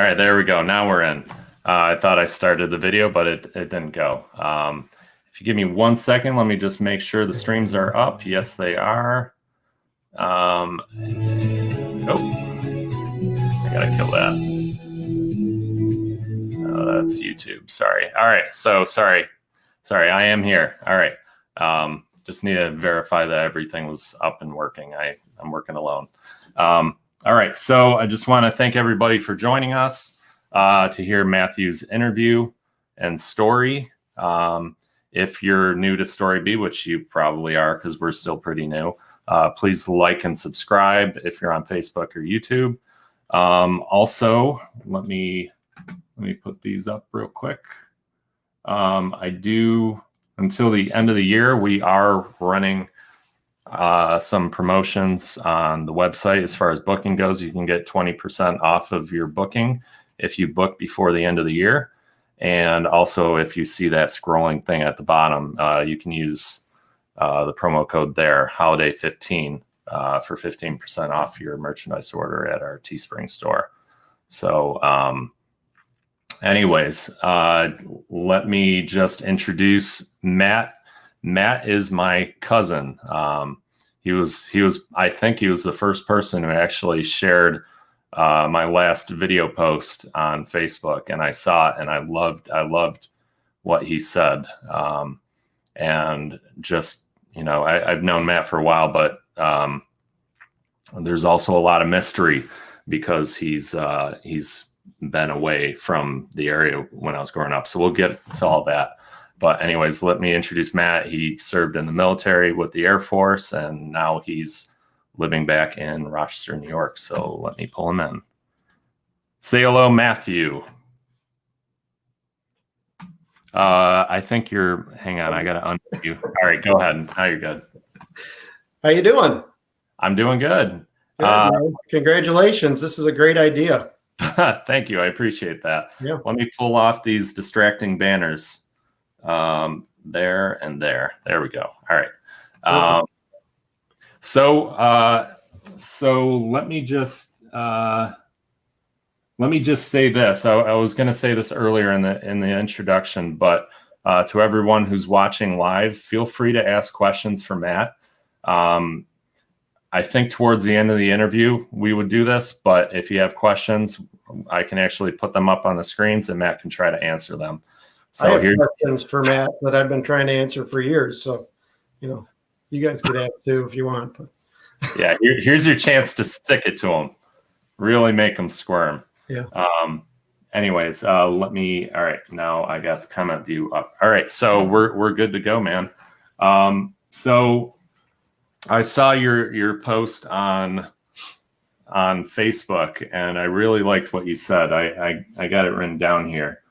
right, there we go. Now we're in. I thought I started the video, but it didn't go. If you give me 1 second, let me just make sure the streams are up. Yes, they are. Oh, I gotta kill that. Oh, that's YouTube. Sorry. All right. So sorry. I am here. All right. Just need to verify that everything was up and working. I'm working alone. All right. So I just want to thank everybody for joining us to hear Matthew's interview and story. If you're new to Story B, which you probably are because we're still pretty new, please like and subscribe if you're on Facebook or YouTube. Also, let me put these up real quick. I do, until the end of the year, we are running some promotions on the website. As far as booking goes, you can get 20% off of your booking if you book before the end of the year. And also, if you see that scrolling thing at the bottom, you can use the promo code there, Holiday15, for 15% off your merchandise order at our Teespring store. So anyways, let me just introduce Matt. Matt is my cousin. He was I think he was the first person who actually shared my last video post on Facebook, and I saw it and I loved what he said. And just, you know, I've known Matt for a while, but there's also a lot of mystery because he's been away from the area when I was growing up. So we'll get to all that. But anyways, let me introduce Matt. He served in the military with the Air Force, and now he's living back in Rochester, New York. So let me pull him in. Say hello, Matthew. I think you're, hang on, I got to unmute you. All right, go ahead. Now you're good. How you doing? I'm doing good. Good, congratulations. This is a great idea. Thank you. I appreciate that. Yeah. Let me pull off these distracting banners. There and there. There we go. All right. So let me just say this. I was going to say this earlier in the introduction, but to everyone who's watching live, feel free to ask questions for Matt. I think towards the end of the interview, we would do this, but if you have questions, I can actually put them up on the screens and Matt can try to answer them. So I have questions for Matt that I've been trying to answer for years. So, you know, you guys could ask too if you want. But. Yeah, here's your chance to stick it to them. Really make them squirm. Yeah. Anyways, let me. All right, now I got the comment view up. All right, so we're good to go, man. So I saw your post on Facebook, and I really liked what you said. I got it written down here.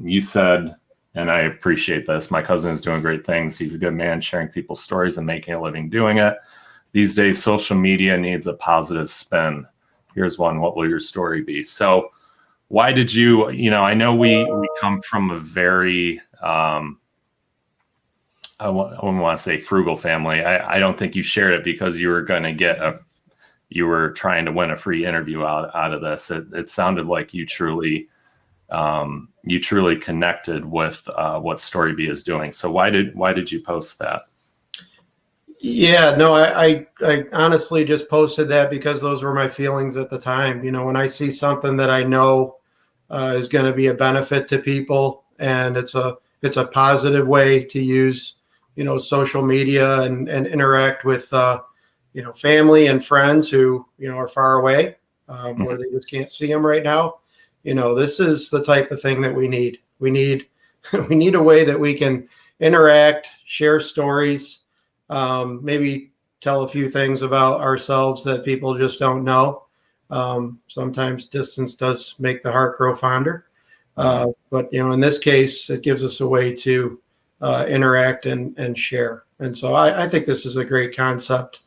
You said, and I appreciate this, my cousin is doing great things. He's a good man, sharing people's stories and making a living doing it. These days, social media needs a positive spin. Here's one. What will your story be? So why did you, I know we come from a very, I wouldn't want to say frugal family. I don't think you shared it because you were going to you were trying to win a free interview out of this. It sounded like you truly connected with what Story B is doing. So why did you post that? Yeah, no, I honestly just posted that because those were my feelings at the time. You know, when I see something that I know is going to be a benefit to people, and it's a positive way to use, social media and interact with, family and friends who, are far away, where they just can't see them right now. This is the type of thing that we need. We need a way that we can interact, share stories, maybe tell a few things about ourselves that people just don't know. Sometimes distance does make the heart grow fonder. But, in this case, it gives us a way to interact and share. And so I think this is a great concept.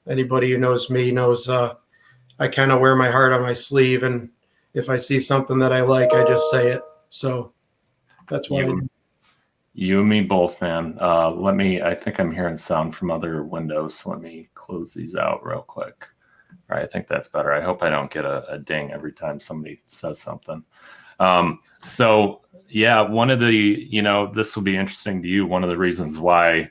Anybody who knows me knows I kind of wear my heart on my sleeve, and if I see something that I like, I just say it. So that's why. You and me both, man. I think I'm hearing sound from other windows. So let me close these out real quick. All right, I think that's better. I hope I don't get a ding every time somebody says something. So yeah, one of the, this will be interesting to you. One of the reasons why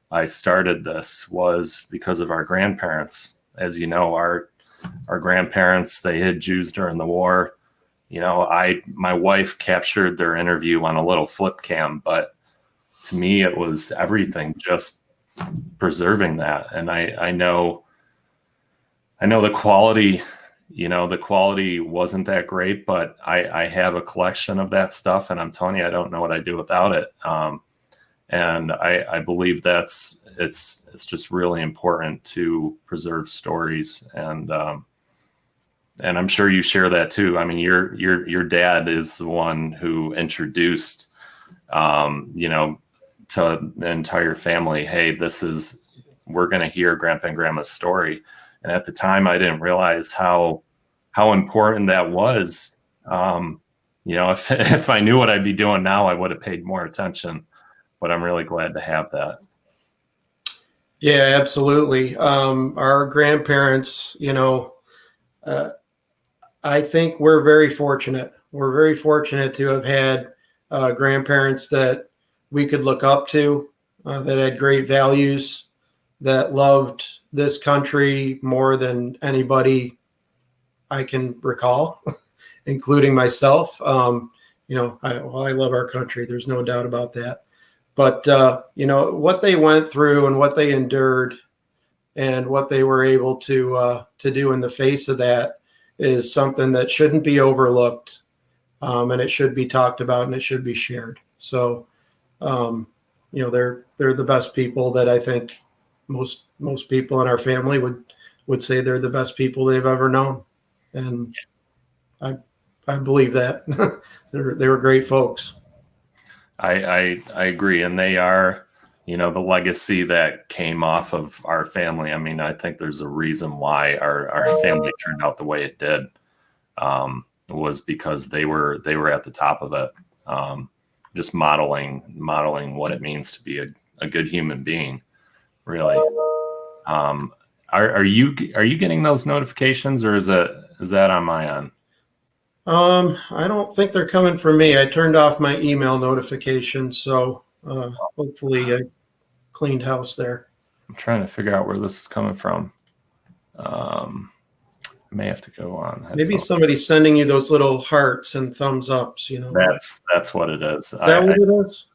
I started this was because of our grandparents. As you know, our grandparents, they hid Jews during the war. My wife captured their interview on a little flip cam, but to me, it was everything, just preserving that. And I know the quality, the quality wasn't that great, but I have a collection of that stuff, and I'm telling you, I don't know what I'd do without it. And I believe it's just really important to preserve stories, and I'm sure you share that too. I mean, your dad is the one who introduced, to the entire family, hey, we're going to hear Grandpa and Grandma's story. And at the time, I didn't realize how important that was. If I knew what I'd be doing now, I would have paid more attention. But I'm really glad to have that. Yeah, absolutely. Our grandparents, I think we're very fortunate. We're very fortunate to have had grandparents that we could look up to, that had great values, that loved this country more than anybody I can recall, including myself. I love our country. There's no doubt about that. But, what they went through and what they endured and what they were able to do in the face of that is something that shouldn't be overlooked, and it should be talked about, and it should be shared. So, they're the best people that I think most people in our family would say they're the best people they've ever known. And I believe that. They were great folks. I agree. And they are, the legacy that came off of our family. I mean, I think there's a reason why our family turned out the way it did, was because they were at the top of it, just modeling what it means to be a good human being, really. Are you getting those notifications, or is that on my end? I don't think they're coming from me. I turned off my email notifications, so hopefully I cleaned house there. I'm trying to figure out where this is coming from. I may have to go on. Maybe somebody's sending you those little hearts and thumbs ups. That's what it is. Is that what it is?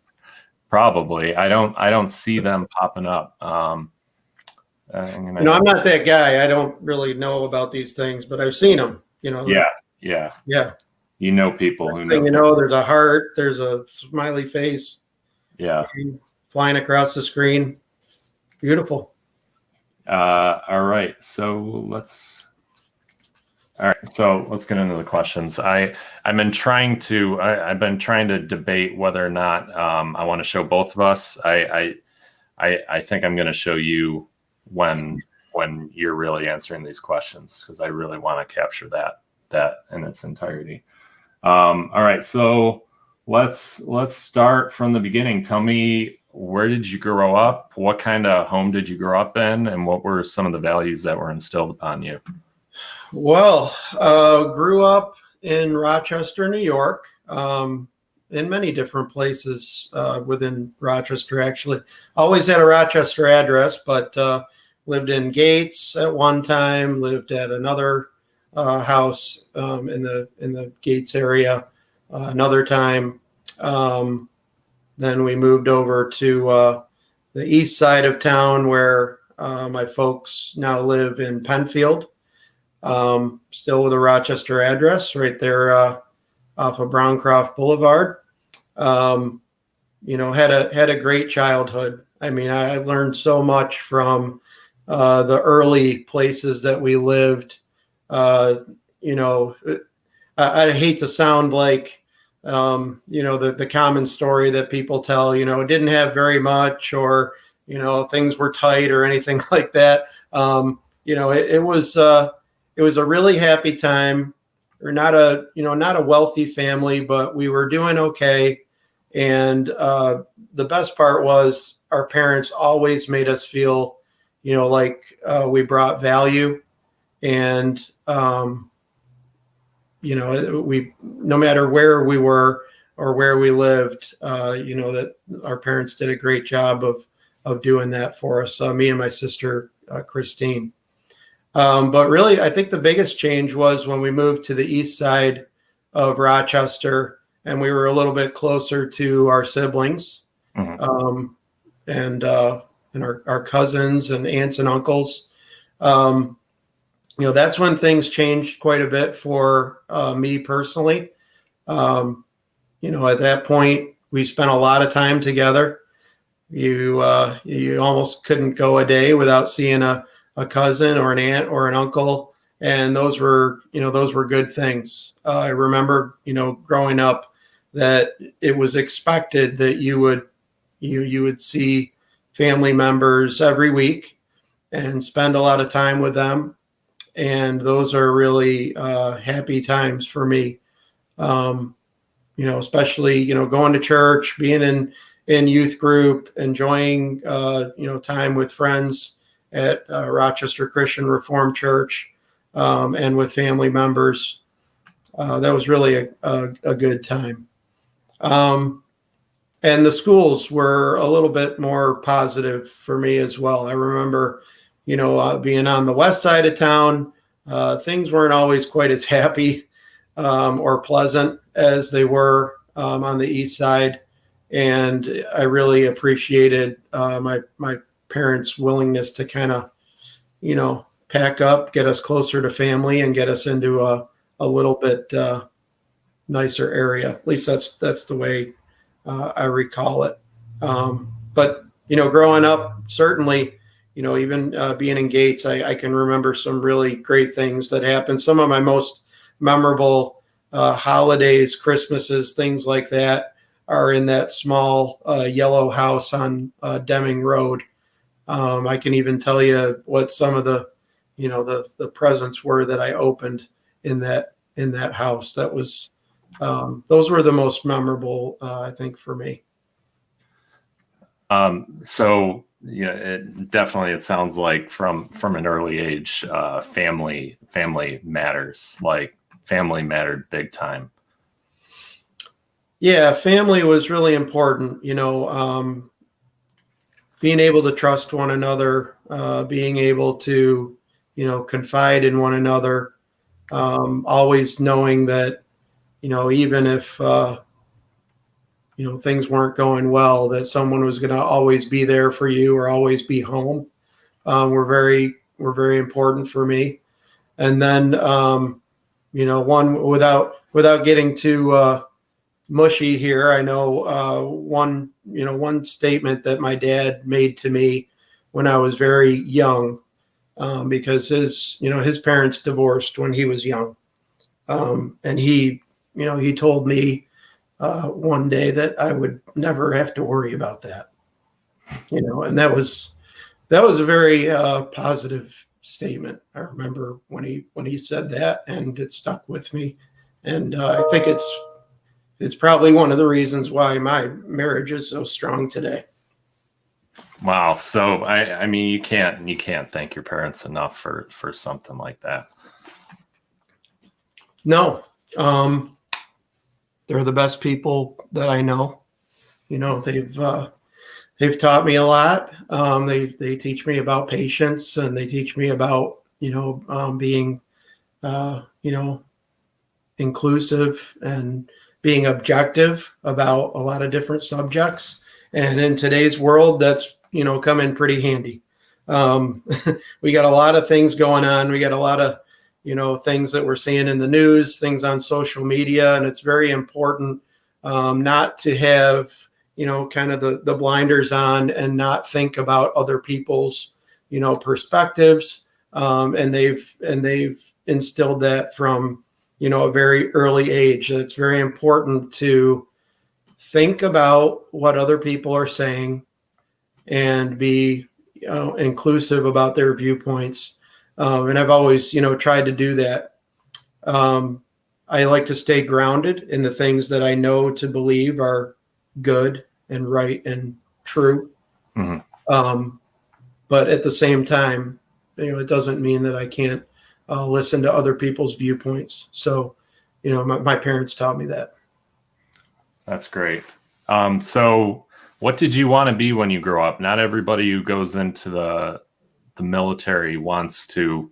Probably. I don't see them popping up. I'm not that guy. I don't really know about these things, but I've seen them. Yeah. People who know. There's a heart. There's a smiley face. Yeah. Flying across the screen. Beautiful. All right. So let's get into the questions. I've been trying to debate whether or not I want to show both of us. I think I'm going to show you when you're really answering these questions, because I really want to capture that in its entirety. All right, so let's start from the beginning. Tell me, where did you grow up? What kind of home did you grow up in, and what were some of the values that were instilled upon you? Well, grew up in Rochester, New York, in many different places within Rochester, actually. Always had a Rochester address, but lived in Gates at one time, lived at another house in the Gates area another time. Then we moved over to the east side of town, where my folks now live in Penfield, still with a Rochester address right there off of Browncroft Boulevard. Had a great childhood. I mean, I learned so much from the early places that we lived. I hate to sound like, the common story that people tell, it didn't have very much, or, things were tight or anything like that. It was a really happy time. We're not a wealthy family, but we were doing okay. And the best part was our parents always made us feel, like we brought value. And, no matter where we were or where we lived, that our parents did a great job of doing that for us. Me and my sister, Christine. But really, I think the biggest change was when we moved to the east side of Rochester, and we were a little bit closer to our siblings, and our cousins and aunts and uncles. That's when things changed quite a bit for me personally. At that point, we spent a lot of time together. You almost couldn't go a day without seeing a cousin or an aunt or an uncle, and those were good things. I remember, growing up, that it was expected that you would see family members every week and spend a lot of time with them, and those are really happy times for me. Especially going to church, being in youth group, enjoying time with friends at Rochester Christian Reformed Church, and with family members. That was really a good time. And the schools were a little bit more positive for me as well. I remember, being on the west side of town, things weren't always quite as happy or pleasant as they were on the east side. And I really appreciated my parents' willingness to kind of, pack up, get us closer to family, and get us into a little bit nicer area. At least that's the way I recall it. But growing up, certainly, even being in Gates, I can remember some really great things that happened. Some of my most memorable holidays, Christmases, things like that, are in that small yellow house on Deming Road. I can even tell you what some of the presents were that I opened in that house. That was those were the most memorable, I think, for me. So it sounds like from an early age, family matters. Like family mattered big time. Yeah, family was really important. Being able to trust one another, being able to confide in one another, always knowing that even if things weren't going well, that someone was going to always be there for you or always be home, were very important for me. And then one, without getting too mushy here, I know one statement that my dad made to me when I was very young, because his parents divorced when he was young, and he told me one day that I would never have to worry about that, and that was a very positive statement. I remember when he said that, and it stuck with me, and I think it's probably one of the reasons why my marriage is so strong today. Wow. So I mean, you can't thank your parents enough for something like that. No, they're the best people that I know. They've taught me a lot. They teach me about patience, and they teach me about being inclusive and being objective about a lot of different subjects. And in today's world, that's come in pretty handy. We got a lot of things going on. We got a lot of things that we're seeing in the news, things on social media, and it's very important not to have kind of the blinders on and not think about other people's perspectives. And they've instilled that from a very early age. It's very important to think about what other people are saying and be inclusive about their viewpoints. And I've always tried to do that. I like to stay grounded in the things that I know to believe are good and right and true. Mm-hmm. But at the same time, it doesn't mean that I can't listen to other people's viewpoints. So, my parents taught me that. That's great. So what did you want to be when you grow up? Not everybody who goes into the military wants to,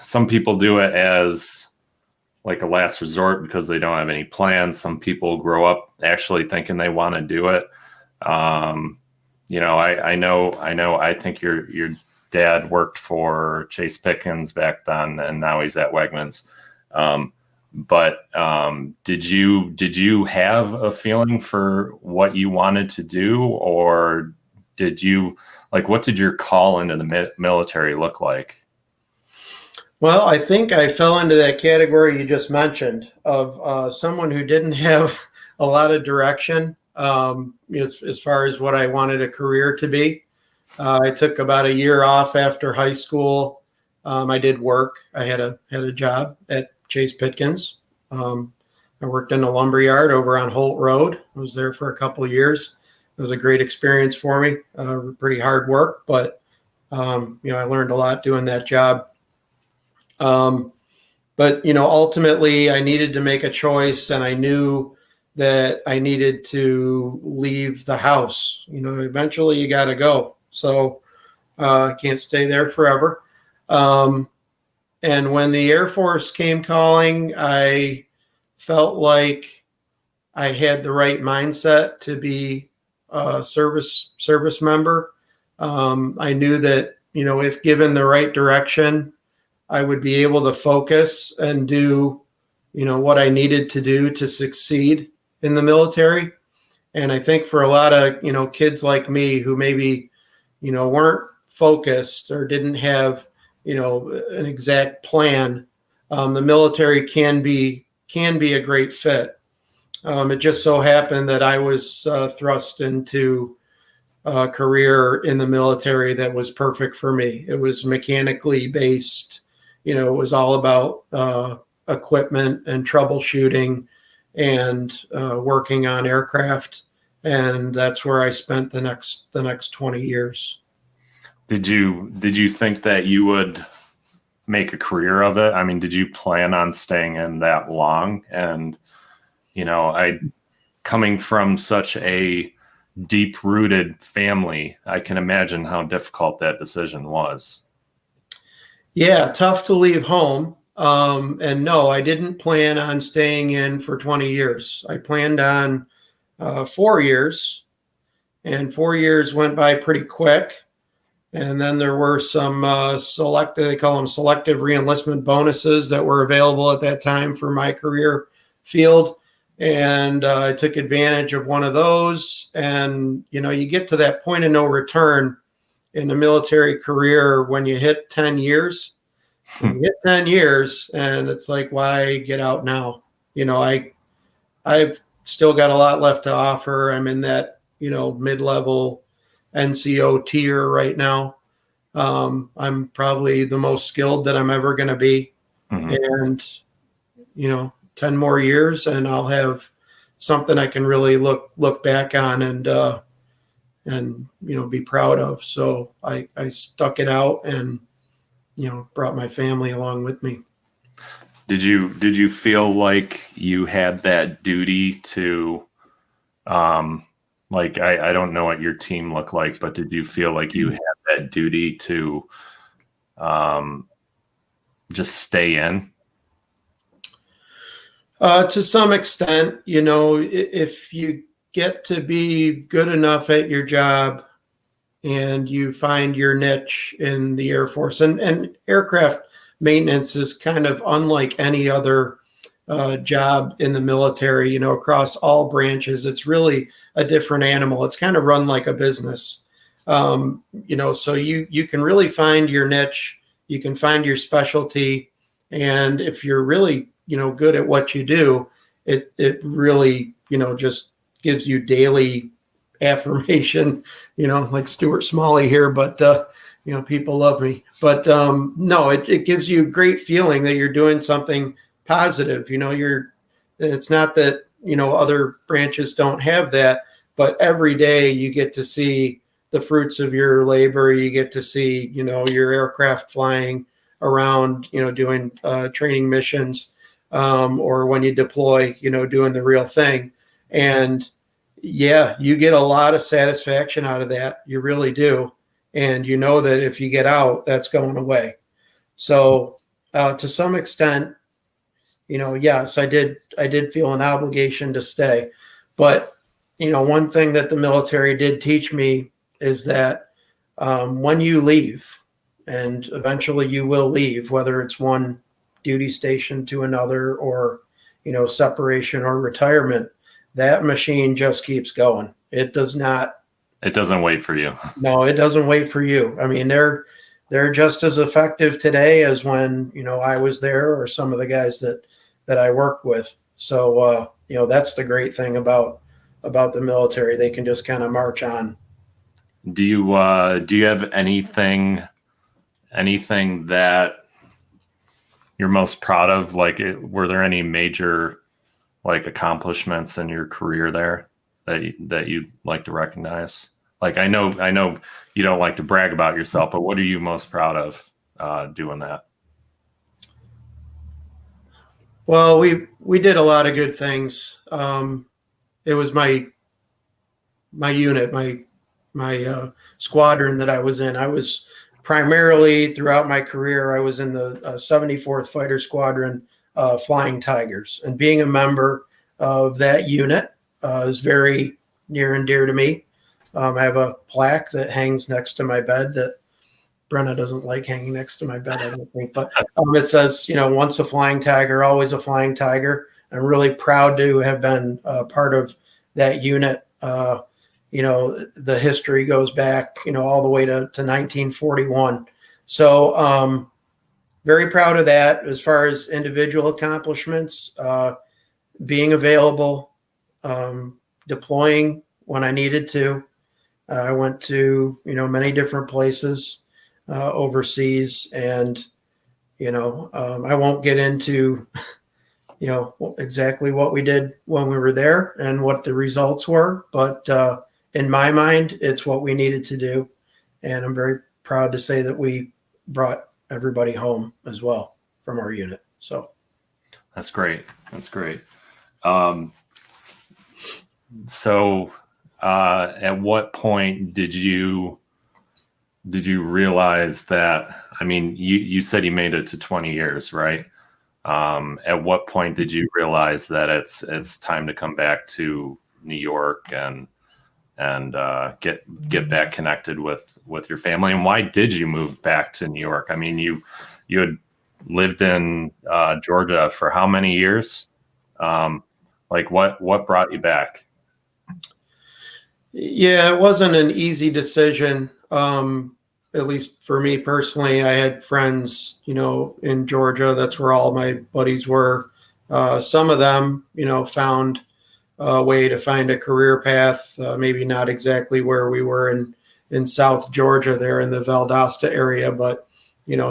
some people do it as like a last resort because they don't have any plans. Some people grow up actually thinking they want to do it. I think your dad worked for Chase Pickens back then, and now he's at Wegmans. But did you have a feeling for what you wanted to do, or what did your call into the military look like? Well, I think I fell into that category you just mentioned of someone who didn't have a lot of direction as far as what I wanted a career to be. I took about a year off after high school. I did work. I had a job at Chase Pitkins. I worked in a lumber yard over on Holt Road. I was there for a couple of years. It was a great experience for me. Pretty hard work, but I learned a lot doing that job. But ultimately I needed to make a choice, and I knew that I needed to leave the house. Eventually you got to go. So I can't stay there forever. And when the Air Force came calling, I felt like I had the right mindset to be a service member. I knew that, if given the right direction, I would be able to focus and do, what I needed to do to succeed in the military. And I think for a lot of, kids like me who maybe, weren't focused or didn't have, an exact plan, the military can be a great fit. It just so happened that I was thrust into a career in the military that was perfect for me. It was mechanically based. It was all about equipment and troubleshooting and working on aircraft. And that's where I spent the next 20 years. Did you think that you would make a career of it? I mean, did you plan on staying in that long? And, coming from such a deep-rooted family, I can imagine how difficult that decision was. Yeah, tough to leave home. And no, I didn't plan on staying in for 20 years. I planned on 4 years, and 4 years went by pretty quick. And then there were some they call them selective reenlistment bonuses that were available at that time for my career field. And I took advantage of one of those. And, you get to that point of no return in the military career when you hit 10 years. When you hit 10 years, and it's like, why get out now? I've still got a lot left to offer. I'm in that, mid-level NCO tier right now. I'm probably the most skilled that I'm ever going to be. Mm-hmm. And, 10 more years and I'll have something I can really look back on and be proud of. So I stuck it out and, brought my family along with me. Did you feel like you had that duty to, I don't know what your team looked like, but did you feel like you had that duty to just stay in? To some extent, if you get to be good enough at your job and you find your niche in the Air Force, and aircraft maintenance is kind of unlike any other job in the military, across all branches. It's really a different animal. It's kind of run like a business. So you can really find your niche, you can find your specialty. And if you're really, good at what you do, it really, just gives you daily affirmation, like Stuart Smalley here, but, people love me, but, no, it gives you a great feeling that you're doing something positive. It's not that, other branches don't have that, but every day you get to see the fruits of your labor. You get to see, your aircraft flying around, doing training missions, or when you deploy, doing the real thing. And yeah, you get a lot of satisfaction out of that. You really do. And you know that if you get out, that's going away. So to some extent, yes, I did feel an obligation to stay. But, one thing that the military did teach me is that when you leave, and eventually you will leave, whether it's one duty station to another, or, separation or retirement, that machine just keeps going. It does not. It doesn't wait for you. No, it doesn't wait for you. I mean, they're just as effective today as when, I was there, or some of the guys that I worked with. So, that's the great thing about the military. They can just kind of march on. Do you have anything that you're most proud of? Like, were there any major accomplishments in your career there that you'd like to recognize? Like, I know you don't like to brag about yourself, but what are you most proud of doing that? Well, we did a lot of good things. It was my unit, my squadron that I was in. I was primarily, throughout my career, I was in the 74th Fighter Squadron, Flying Tigers, and being a member of that unit is very near and dear to me. I have a plaque that hangs next to my bed that Brenna doesn't like hanging next to my bed, I don't think, but it says, once a Flying Tiger, always a Flying Tiger. I'm really proud to have been part of that unit. The history goes back, all the way to 1941. So very proud of that. As far as individual accomplishments, being available, deploying when I needed to. I went to, many different places overseas, and, I won't get into, exactly what we did when we were there and what the results were. But in my mind, it's what we needed to do. And I'm very proud to say that we brought everybody home as well from our unit. So that's great. That's great. So at what point did you realize that, I mean, you said you made it to 20 years, right? At what point did you realize that it's time to come back to New York and get back connected with your family? And why did you move back to New York? I mean, you had lived in Georgia for how many years? What brought you back? Yeah, it wasn't an easy decision. At least for me personally, I had friends, in Georgia. That's where all my buddies were. Some of them, found a way to find a career path, maybe not exactly where we were in South Georgia, there in the Valdosta area, but,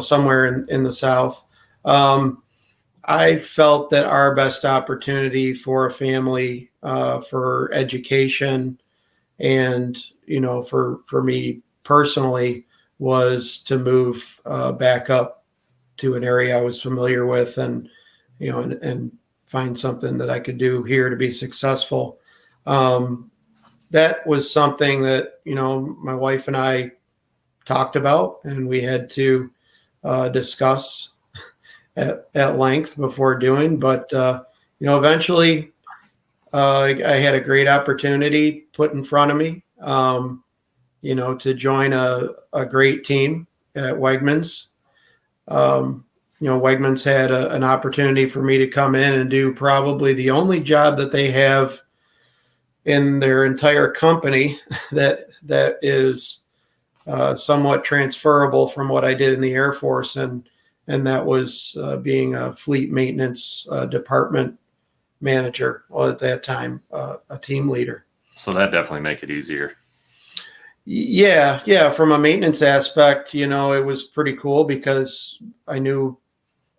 somewhere in the South. I felt that our best opportunity for a family, for education, and, for me personally, was to move back up to an area I was familiar with, and, and find something that I could do here to be successful. That was something that, my wife and I talked about, and we had to discuss at length before doing. But, eventually I had a great opportunity put in front of me, to join a great team at Wegmans. Wegmans had an opportunity for me to come in and do probably the only job that they have in their entire company that is somewhat transferable from what I did in the Air Force, and that was being a fleet maintenance department manager, or at that time a team leader. So that definitely make it easier. Yeah. From a maintenance aspect, it was pretty cool because I knew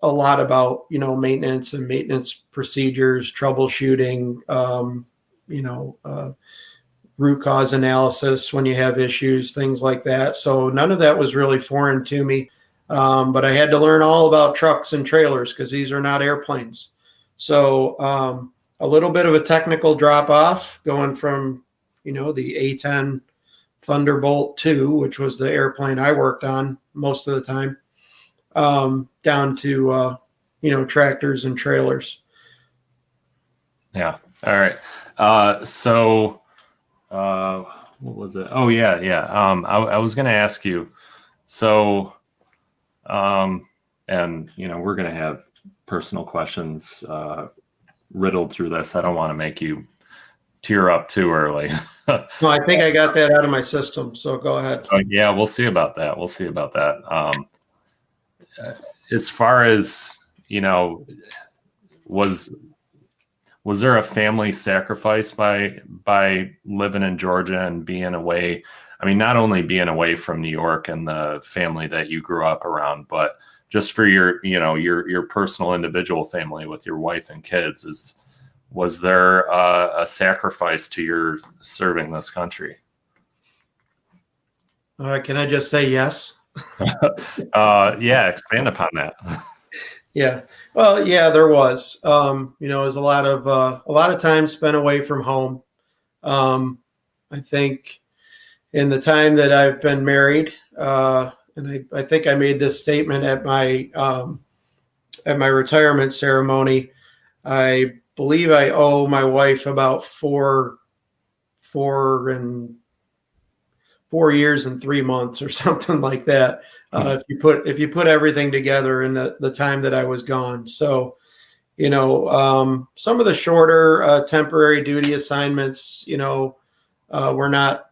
a lot about, maintenance and maintenance procedures, troubleshooting, root cause analysis when you have issues, things like that. So none of that was really foreign to me. But I had to learn all about trucks and trailers because these are not airplanes. So a little bit of a technical drop off going from, the A-10 Thunderbolt 2, which was the airplane I worked on most of the time, down to, tractors and trailers. Yeah. All right. What was it? Oh, yeah. Yeah. I was going to ask you, so, and, we're going to have personal questions, riddled through this. I don't want to make you tear up too early. No, I think I got that out of my system. So go ahead. Yeah, we'll see about that. We'll see about that. As far as, was there a family sacrifice by living in Georgia and being away? I mean, not only being away from New York and the family that you grew up around, but just for your personal individual family with your wife and kids, was there a sacrifice to your serving this country? Can I just say yes? Yeah, expand upon that. Yeah. Well, yeah, there was. It was a lot of time spent away from home. I think in the time that I've been married, and I think I made this statement at my retirement ceremony. I believe I owe my wife about 4 years and 3 months or something like that. If you put everything together in the time that I was gone. So, some of the shorter temporary duty assignments, were not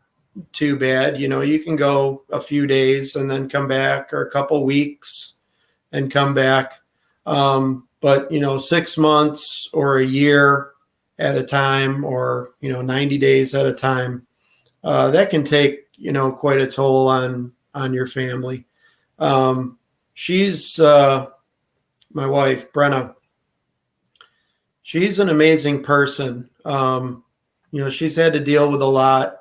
too bad. You can go a few days and then come back, or a couple weeks and come back. But 6 months or a year at a time, or 90 days at a time, that can take quite a toll on your family. She's my wife, Brenna. She's an amazing person. She's had to deal with a lot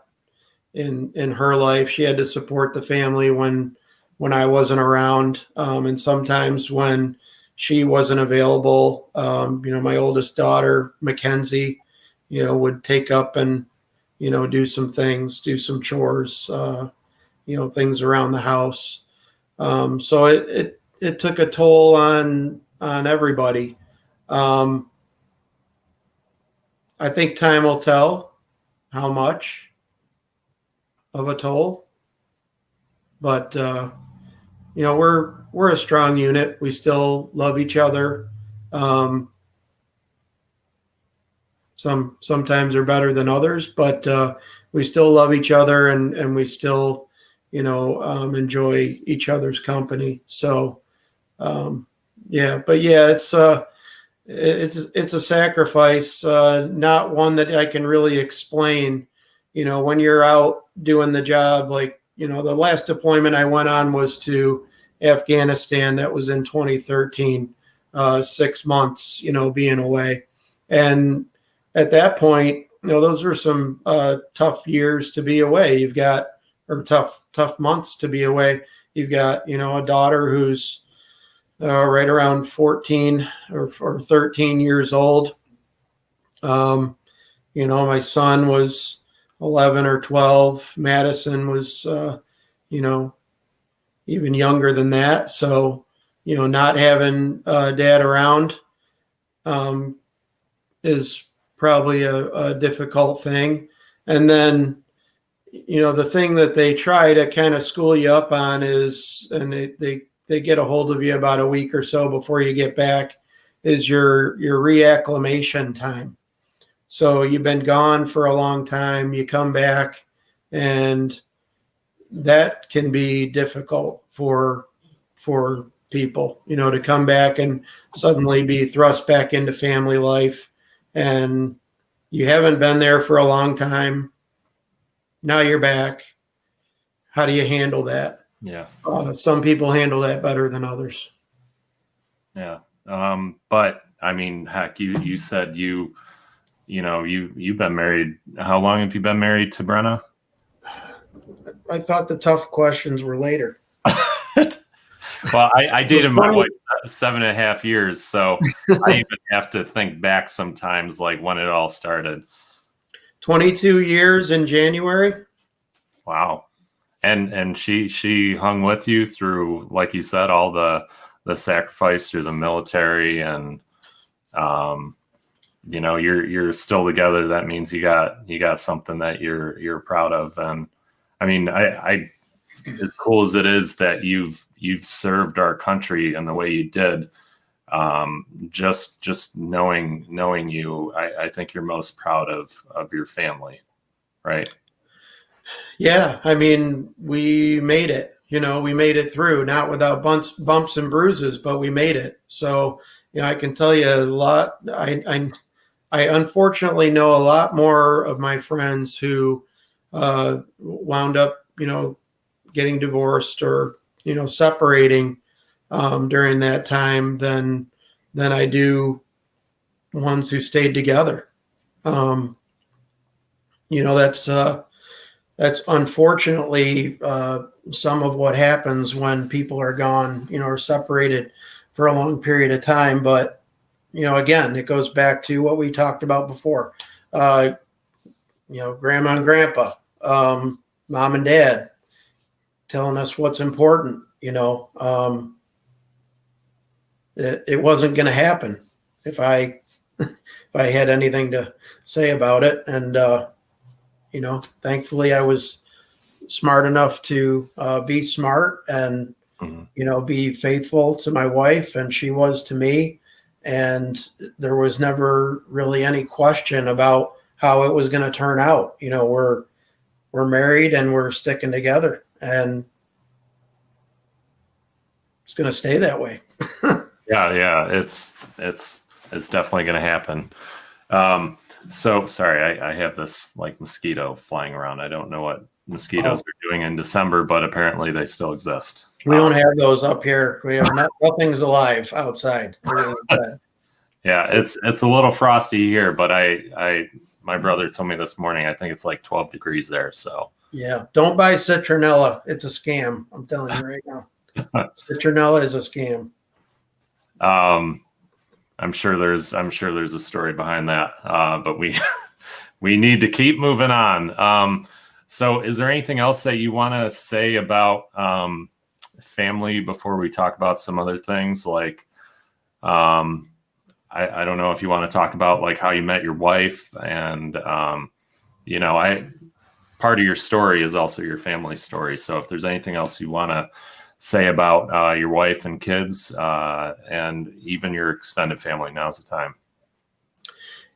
in her life. She had to support the family when I wasn't around, and sometimes when she wasn't available. My oldest daughter, Mackenzie, would take up and do some things, do some chores, things around the house. So it took a toll on everybody. I think time will tell how much of a toll, but we're a strong unit. We still love each other. Sometimes are better than others, but we still love each other, and we still enjoy each other's company. So it's a sacrifice, not one that I can really explain. When you're out doing the job, like the last deployment I went on was to Afghanistan. That was in 2013. 6 months being away, and at that point, those were some tough years to be away. Or tough months to be away. You've got, a daughter who's right around 14 or 13 years old. My son was 11 or 12. Madison was, even younger than that. So, not having dad around is probably a difficult thing. And then, the thing that they try to kind of school you up on is, and they get a hold of you about a week or so before you get back, is your reacclimation time. So you've been gone for a long time, you come back, and that can be difficult for people, to come back and suddenly be thrust back into family life, and you haven't been there for a long time. Now you're back. How do you handle that? Yeah. Some people handle that better than others. Yeah. But I mean, heck, you said you've been married. How long have you been married to Brenna? I thought the tough questions were later. Well, I dated my wife 7.5 years, so I even have to think back sometimes, like when it all started. 22 years in January. Wow. And she hung with you through, like you said, all the sacrifice through the military, and you're still together. That means you got something that you're proud of. And I mean, I as cool as it is that you've served our country in the way you did, just knowing you, I think you're most proud of your family, right? Yeah, I mean, we made it. We made it through, not without bumps and bruises, but we made it. So, I can tell you a lot. I unfortunately know a lot more of my friends who wound up, getting divorced or separating during that time than I do ones who stayed together. Um, that's unfortunately some of what happens when people are gone, or separated for a long period of time. But again, it goes back to what we talked about before. Grandma and grandpa, mom and dad, telling us what's important. It wasn't going to happen if I had anything to say about it. And thankfully I was smart enough to be smart and be faithful to my wife, and she was to me. And there was never really any question about how it was going to turn out. We're married and we're sticking together, and it's going to stay that way. Yeah, it's definitely going to happen. So sorry, I have this like mosquito flying around. I don't know what mosquitoes are doing in December, but apparently they still exist. We don't have those up here. We have nothing's alive outside. Yeah, it's a little frosty here, but my brother told me this morning, I think it's like 12 degrees there. So yeah, don't buy citronella. It's a scam. I'm telling you right now. Citronella is a scam. I'm sure there's a story behind that, but we need to keep moving on. So is there anything else that you want to say about family before we talk about some other things? Like, I don't know if you want to talk about like how you met your wife, and part of your story is also your family story. So if there's anything else you want to say about your wife and kids, and even your extended family, now's the time.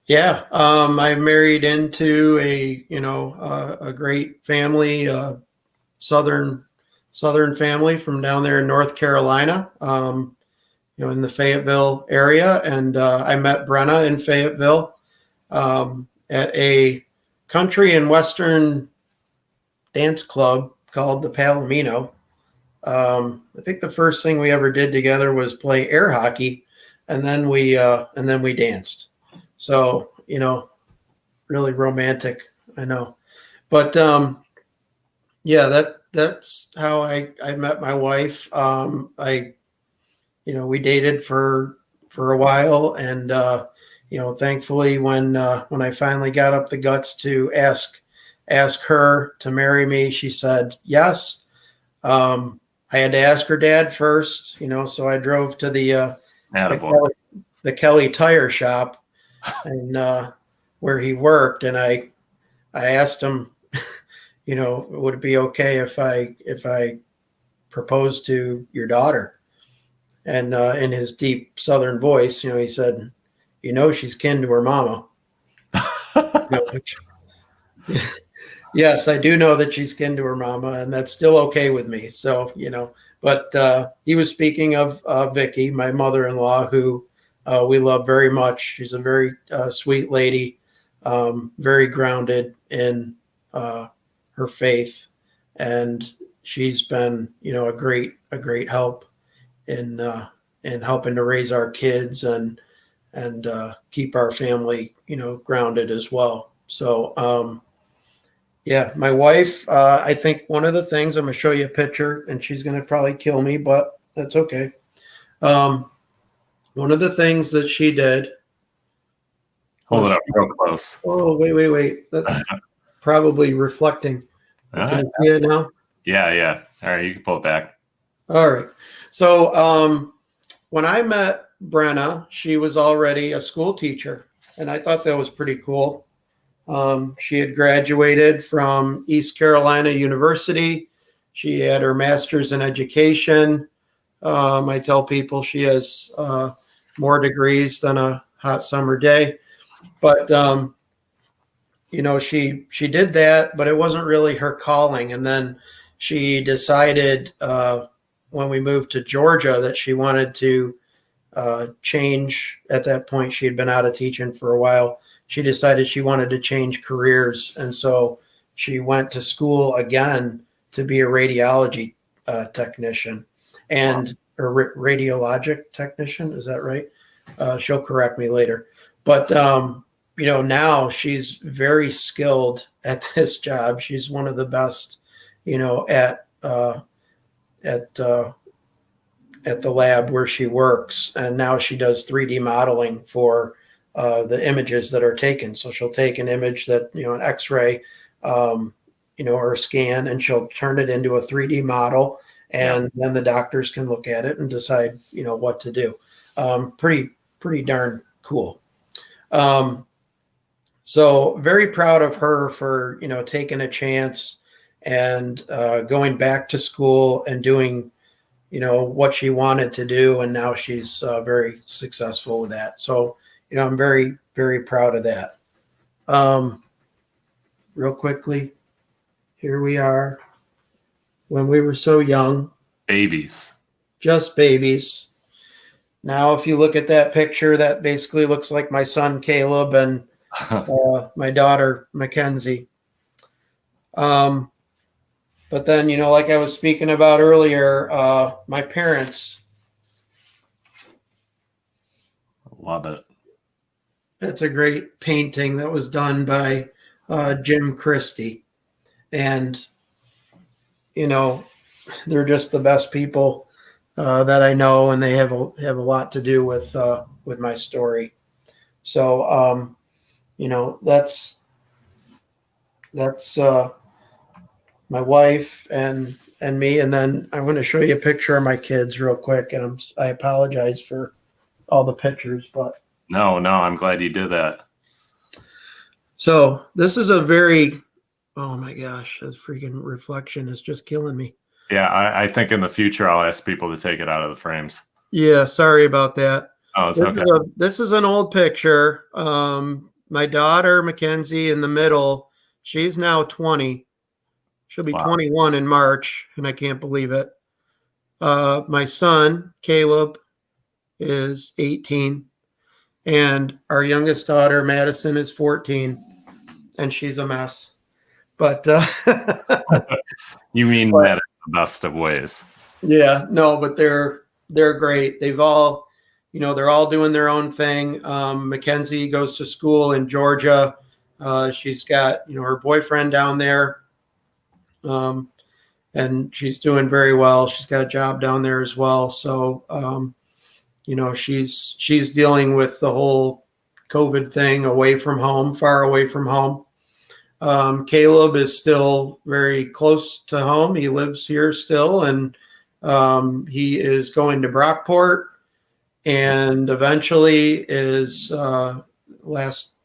Yeah, I married into a great family, southern family from down there in North Carolina, in the Fayetteville area, and I met Brenna in Fayetteville at a country and western dance club called the Palomino. I think the first thing we ever did together was play air hockey, and then we danced. So, really romantic, I know. But yeah, that's how I met my wife. We dated for a while, and thankfully when I finally got up the guts to ask her to marry me, she said yes. I had to ask her dad first, so I drove to the Kelly tire shop and where he worked, and I asked him, would it be okay if I proposed to your daughter? And in his deep Southern voice, he said, she's kin to her mama. Yes, I do know that she's kin to her mama, and that's still okay with me. So, but he was speaking of Vicky, my mother-in-law, who we love very much. She's a very sweet lady, very grounded in her faith, and she's been, a great help in helping to raise our kids and keep our family, grounded as well. So, yeah, my wife, I think one of the things, I'm going to show you a picture, and she's going to probably kill me, but That's okay. Um, one of the things that she did Hold was, it up real close. oh, wait. That's probably reflecting. All Can right. you see it now? Yeah. All right, you can pull it back. All right. So when I met Brenna, she was already a school teacher, and I thought that was pretty cool. She had graduated from East Carolina University. She had her master's in education. I tell people she has more degrees than a hot summer day, but she did that, but it wasn't really her calling. And then she decided when we moved to Georgia that she wanted to change. At that point, she had been out of teaching for a while. She decided she wanted to change careers, and so she went to school again to be a radiology technician and a radiologic technician. Is that right? She'll correct me later. But now she's very skilled at this job. She's one of the best, at at at the lab where she works, and now she does 3D modeling for the images that are taken. So she'll take an image that an X-ray, or a scan, and she'll turn it into a 3D model, and then the doctors can look at it and decide what to do. Pretty darn cool. So very proud of her for taking a chance and going back to school and doing what she wanted to do, and now she's very successful with that. So I'm very, very proud of that. Real quickly, here we are when we were so young, Babies. just babies. Now if you look at that picture, that basically looks like my son Caleb and my daughter Mackenzie. But then, like I was speaking about earlier, my parents. Love it. That's a great painting that was done by Jim Christie. And, they're just the best people that I know, and they have a lot to do with my story. So, that's my wife and me. And then I'm going to show you a picture of my kids real quick. And I apologize for all the pictures, but No, I'm glad you did that. so this is a very, oh my gosh, this freaking reflection is just killing me. Yeah, I think in the future I'll ask people to take it out of the frames. Yeah, sorry about that. Oh, it's okay. This is an old picture. My daughter Mackenzie in the middle, she's now 20. She'll be 21 in March, and I can't believe it. My son Caleb is 18, and our youngest daughter Madison is 14, and she's a mess. But you mean that in the best of ways? Yeah, no, but they're great. They've all, they're all doing their own thing. Mackenzie goes to school in Georgia. She's got her boyfriend down there, and she's doing very well. She's got a job down there as well. So she's dealing with the whole COVID thing away from home, far away from home. Caleb is still very close to home. He lives here still, and he is going to Brockport, and eventually is last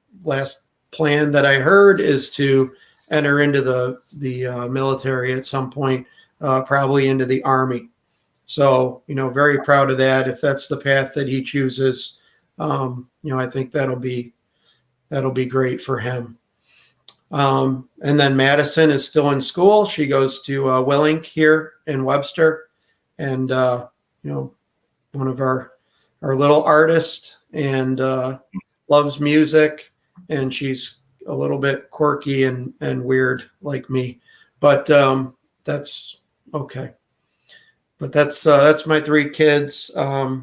plan that I heard is to enter into the military at some point, probably into the Army. So very proud of that. If that's the path that he chooses, I think that'll be great for him. And then Madison is still in school. She goes to Willink here in Webster, and one of our little artists, and loves music, and she's a little bit quirky and weird like me, but that's okay. But that's my three kids. I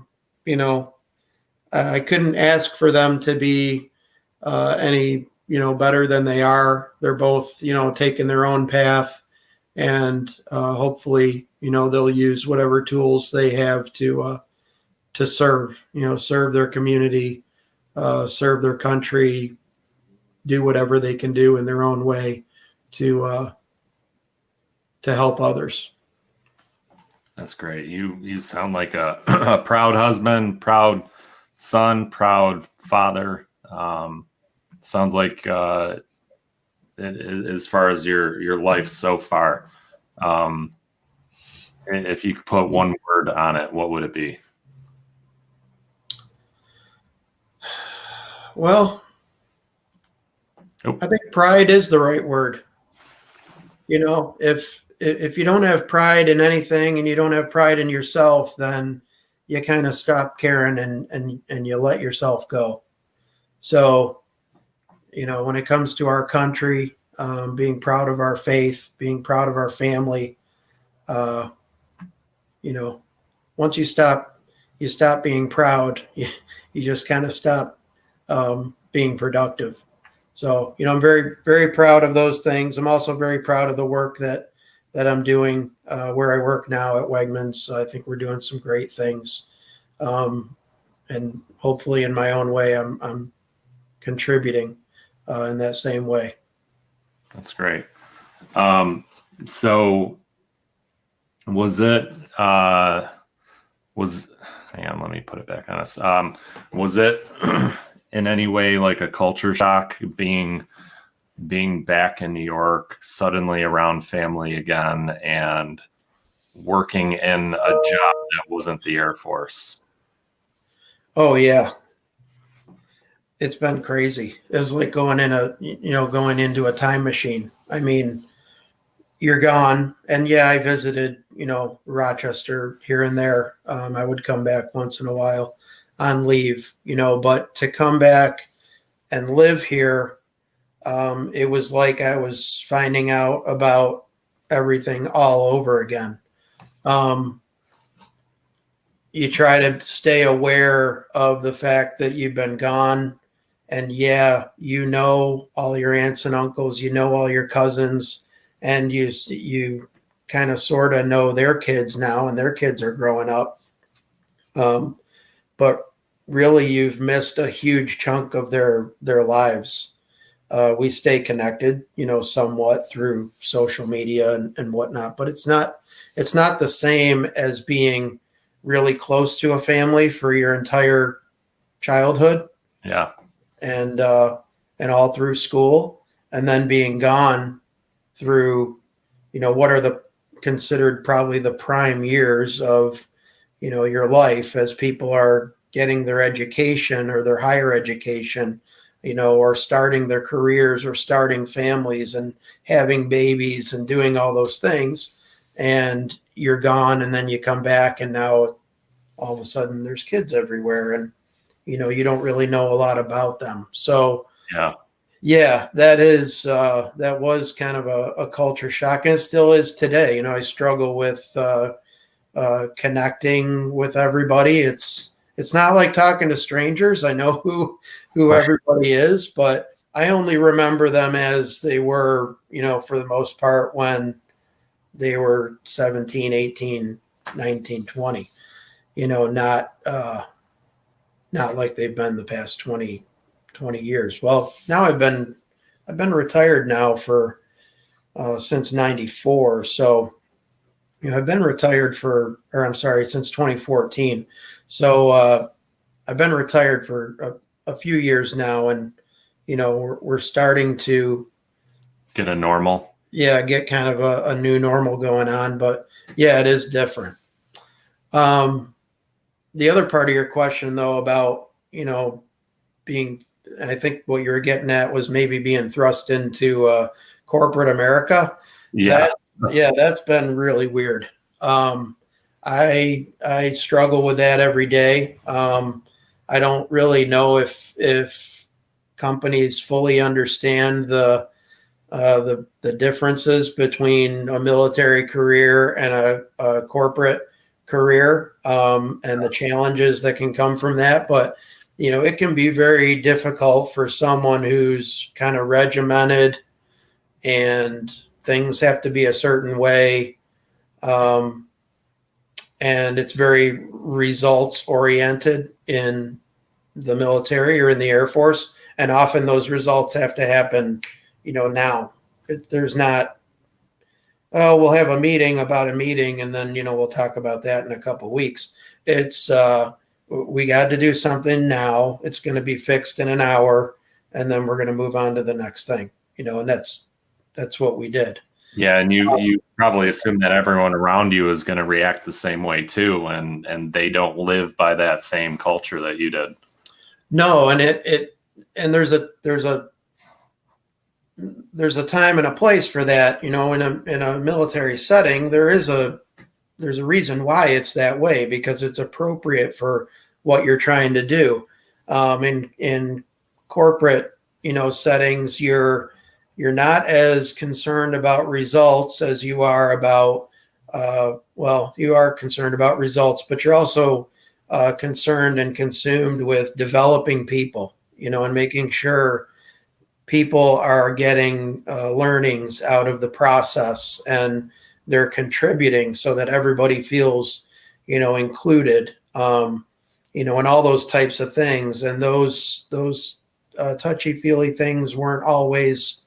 couldn't ask for them to be any better than they are. They're both taking their own path, and hopefully they'll use whatever tools they have to serve, serve their community, serve their country, do whatever they can do in their own way to help others. That's great. You sound like a, a proud husband, proud son, proud father. Sounds like as far as your life so far, if you could put one word on it, what would it be? Well, I think pride is the right word. If you don't have pride in anything and you don't have pride in yourself, then you kind of stop caring and you let yourself go. So, when it comes to our country, being proud of our faith, being proud of our family, once you stop being proud, you just kind of stop being productive. So, I'm very, very proud of those things. I'm also very proud of the work that I'm doing where I work now at Wegmans. I think we're doing some great things. And hopefully in my own way, I'm contributing in that same way. That's great. So was it, hang on, let me put it back on us. Was it in any way like a culture shock being back in New York, suddenly around family again, and working in a job that wasn't the Air Force? Oh yeah. It's been crazy. It was like going into a time machine. I mean, you're gone. And yeah, I visited, Rochester here and there. I would come back once in a while on leave, but to come back and live here, it was like I was finding out about everything all over again. You try to stay aware of the fact that you've been gone. And yeah, all your aunts and uncles, all your cousins, and you kind of sort of know their kids now, and their kids are growing up. But really, you've missed a huge chunk of their lives. We stay connected, somewhat through social media and whatnot, but it's not the same as being really close to a family for your entire childhood. Yeah. And all through school, and then being gone through, what are considered probably the prime years of, your life as people are getting their education or their higher education, or starting their careers or starting families and having babies and doing all those things. And you're gone, and then you come back, and now all of a sudden there's kids everywhere, and you don't really know a lot about them. So yeah, that was kind of a culture shock, and it still is today. I struggle with connecting with everybody. It's not like talking to strangers. I know who everybody is, but I only remember them as they were, for the most part, when they were 17, 18, 19, 20, not like they've been the past 20 years. Well, now I've been retired now for since 94. So, I've been retired since 2014. So I've been retired for a few years now, and, we're starting to get a normal. Yeah, get kind of a new normal going on. But yeah, it is different. The other part of your question, though, about, I think what you were getting at was maybe being thrust into corporate America. Yeah. That's been really weird. I struggle with that every day. I don't really know if companies fully understand the differences between a military career and a corporate career, and the challenges that can come from that. But, it can be very difficult for someone who's kind of regimented and things have to be a certain way. and it's very results oriented in the military or in the Air Force. And often those results have to happen, now. There's not, oh, we'll have a meeting about a meeting and then, we'll talk about that in a couple of weeks. It's, we got to do something now. It's going to be fixed in an hour, and then we're going to move on to the next thing, and that's what we did. Yeah, and you probably assume that everyone around you is going to react the same way too, and they don't live by that same culture that you did. No, and and there's a time and a place for that. In a military setting, there's a reason why it's that way, because it's appropriate for what you're trying to do. In corporate, settings, you're not as concerned about results as you are about, you are concerned about results, but you're also concerned and consumed with developing people, and making sure people are getting learnings out of the process and they're contributing so that everybody feels, included, and all those types of things. And those touchy-feely things weren't always,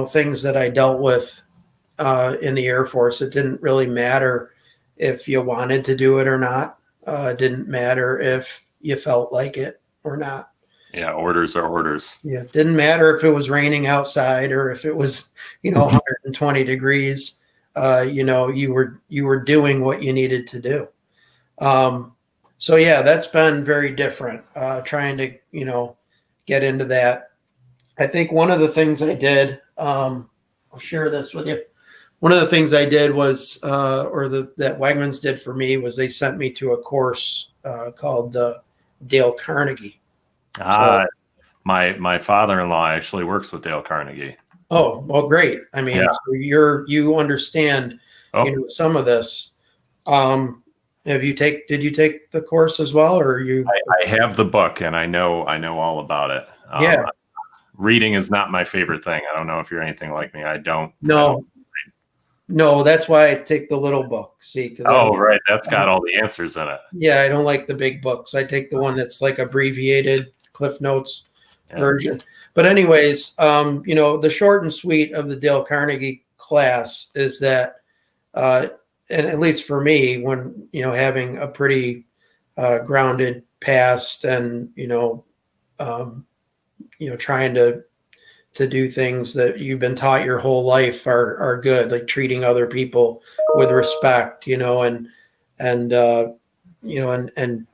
things that I dealt with in the Air Force. It didn't really matter if you wanted to do it or not. It didn't matter if you felt like it or not. Yeah, orders are orders. Yeah, it didn't matter if it was raining outside or if it was, 120 degrees. You were doing what you needed to do. So yeah, that's been very different. Trying to, get into that. I think one of the things I did, I'll share this with you. One of the things I did was, that Wegmans did for me, was they sent me to a course called Dale Carnegie. My father-in-law actually works with Dale Carnegie. Oh, well, great. I mean, yeah. So you understand, some of this. Did you take the course as well, or you? I have the book and I know all about it. Yeah. Reading is not my favorite thing. I don't know if you're anything like me. I don't. No, that's why I take the little book. See? Right. That's got all the answers in it. Yeah, I don't like the big books. I take the one that's like abbreviated Cliff Notes version. But anyways, the short and sweet of the Dale Carnegie class is that, and at least for me, when, having a pretty grounded past and, trying to do things that you've been taught your whole life are good, like treating other people with respect, and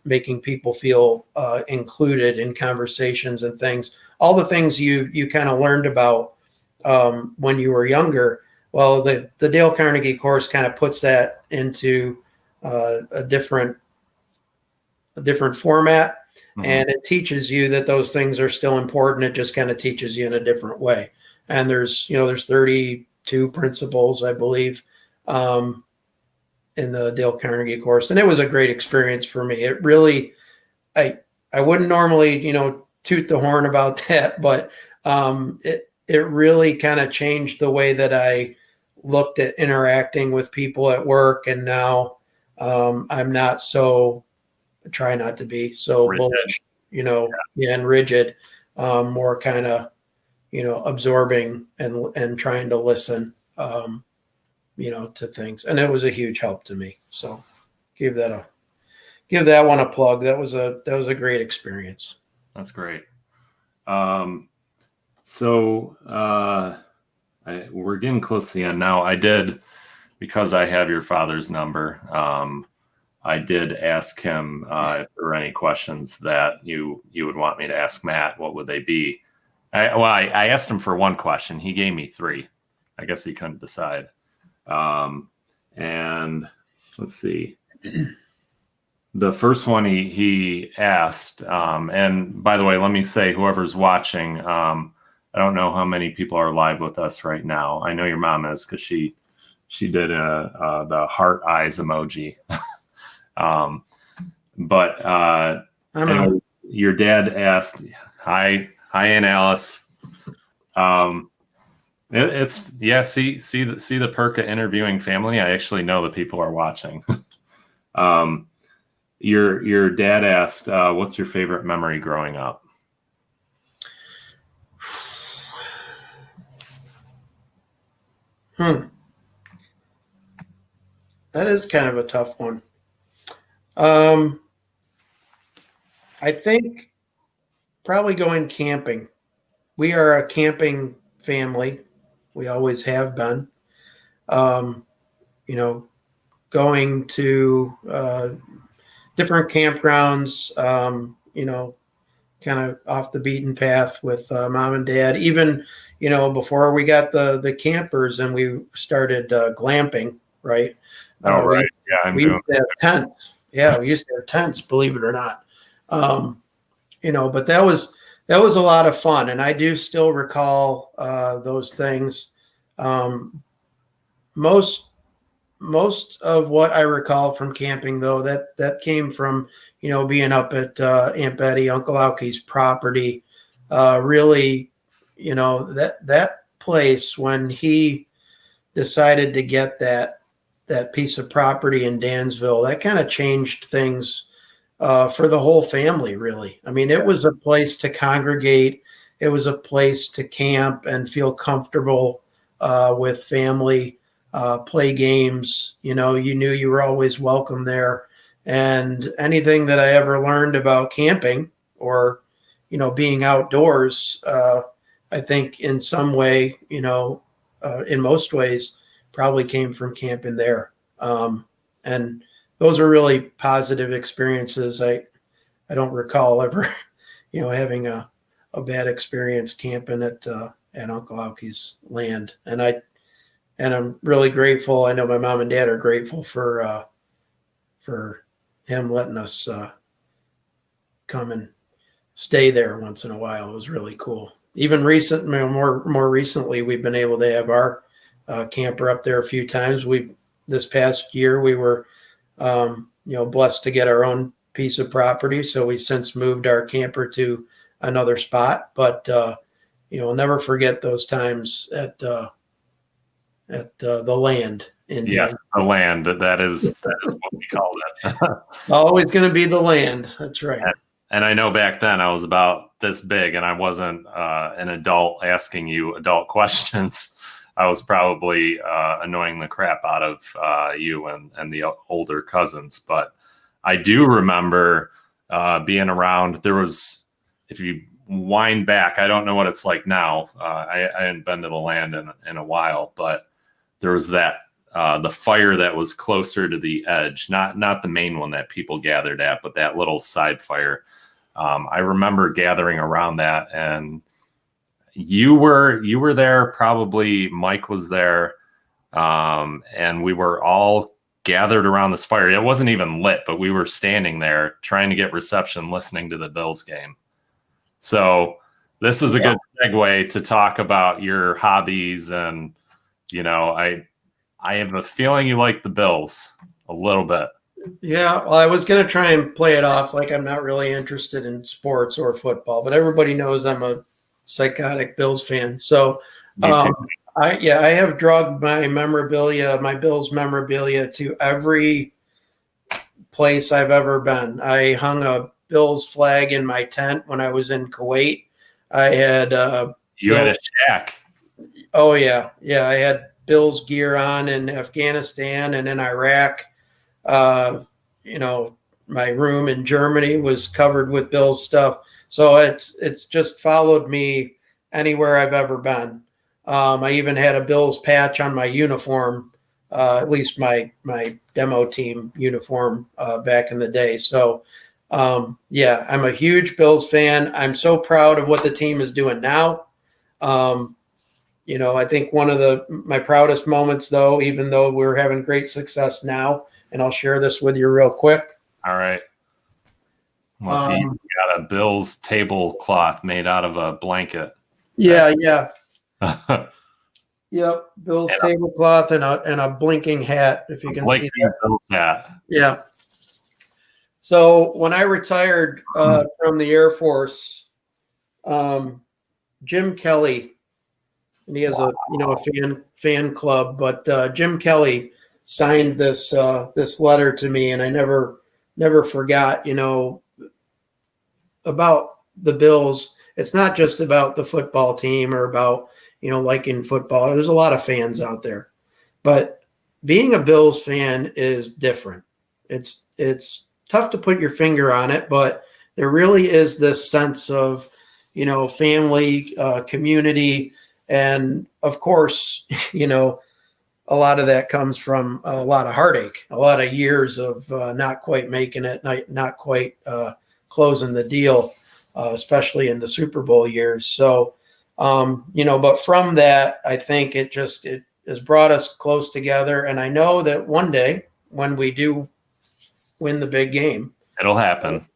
making people feel included in conversations and things. All the things you kind of learned about when you were younger. Well, the Dale Carnegie course kind of puts that into a different format. Mm-hmm. And it teaches you that those things are still important. It just kind of teaches you in a different way. And there's 32 principles, I believe, in the Dale Carnegie course. And it was a great experience for me. It really, I wouldn't normally, toot the horn about that, but it really kind of changed the way that I looked at interacting with people at work. And now I'm not so, I try not to be so rigid. Bullish, and rigid, more kind of, absorbing and trying to listen, to things. And it was a huge help to me. So give that one a plug. That was a great experience. That's great. We're getting close to the end now. I did, because I have your father's number, I did ask him if there were any questions that you would want me to ask Matt. What would they be? I asked him for one question. He gave me three. I guess he couldn't decide. And let's see. The first one he asked, and by the way, let me say, whoever's watching, I don't know how many people are live with us right now. I know your mom is, because she did the heart eyes emoji. Anyway, your dad asked, hi, Aunt Alice. See the perk of interviewing family. I actually know that people are watching. Um, your dad asked, what's your favorite memory growing up? That is kind of a tough one. I think probably going camping. We are a camping family. We always have been. Um, you know, going to different campgrounds, kind of off the beaten path with mom and dad. Even, before we got the campers and we started glamping, right? Oh, right. We Yeah, I'm we doing. used to have tents. Yeah, we used to have tents, believe it or not. But that was a lot of fun, and I do still recall those things. Um, most most of what I recall from camping, though, that came from being up at Aunt Betty, Uncle Aukie's property. Really, that place when he decided to get that piece of property in Dansville, that kind of changed things for the whole family. Really, I mean, it was a place to congregate. It was a place to camp and feel comfortable with family, play games. You knew you were always welcome there. And anything that I ever learned about camping or, being outdoors, I think in some way, in most ways, probably came from camping there. And those are really positive experiences. I don't recall ever, having a bad experience camping at Uncle Aukie's land. And I'm really grateful. I know my mom and dad are grateful for him letting us come and stay there once in a while. It was really cool. Even more recently, we've been able to have our camper up there a few times. This past year we were blessed to get our own piece of property, so we since moved our camper to another spot. But we'll never forget those times at the land. Yes, the land. That is what we called it. It's always going to be the land. That's right. And I know back then I was about this big, and I wasn't an adult asking you adult questions. I was probably annoying the crap out of you and the older cousins. But I do remember being around. There was, if you wind back, I don't know what it's like now. I hadn't been to the land in a while, but there was that the fire that was closer to the edge, not the main one that people gathered at, but that little side fire. I remember gathering around that, and you were there. Probably Mike was there, and we were all gathered around this fire. It wasn't even lit, but we were standing there trying to get reception, listening to the Bills game. So this is a good segue to talk about your hobbies, and I have a feeling you like the Bills a little bit. Yeah, well, I was going to try and play it off like I'm not really interested in sports or football, but everybody knows I'm a psychotic Bills fan. So, I have drugged my memorabilia, my Bills memorabilia, to every place I've ever been. I hung a Bills flag in my tent when I was in Kuwait. I had you had a shack. Oh yeah, I had Bills gear on in Afghanistan and in Iraq. My room in Germany was covered with Bills stuff. So it's just followed me anywhere I've ever been. I even had a Bills patch on my uniform, at least my demo team uniform back in the day. So, I'm a huge Bills fan. I'm so proud of what the team is doing now. I think one of my proudest moments, though, even though we're having great success now, and I'll share this with you real quick. All right. Well, you got a Bills tablecloth made out of a blanket. Yeah. Yep, Bills tablecloth and a blinking hat, if you can see that. Bills hat. Yeah. So when I retired from the Air Force, Jim Kelly, and he has a fan club, but Jim Kelly signed this letter to me, and I never forgot, about the Bills. It's not just about the football team or about, liking football. There's a lot of fans out there, but being a Bills fan is different. It's tough to put your finger on it, but there really is this sense of, family, community, and of course, a lot of that comes from a lot of heartache, a lot of years of not quite making it, not quite closing the deal, especially in the Super Bowl years. So, but from that, I think it has brought us close together. And I know that one day when we do win the big game, It'll happen.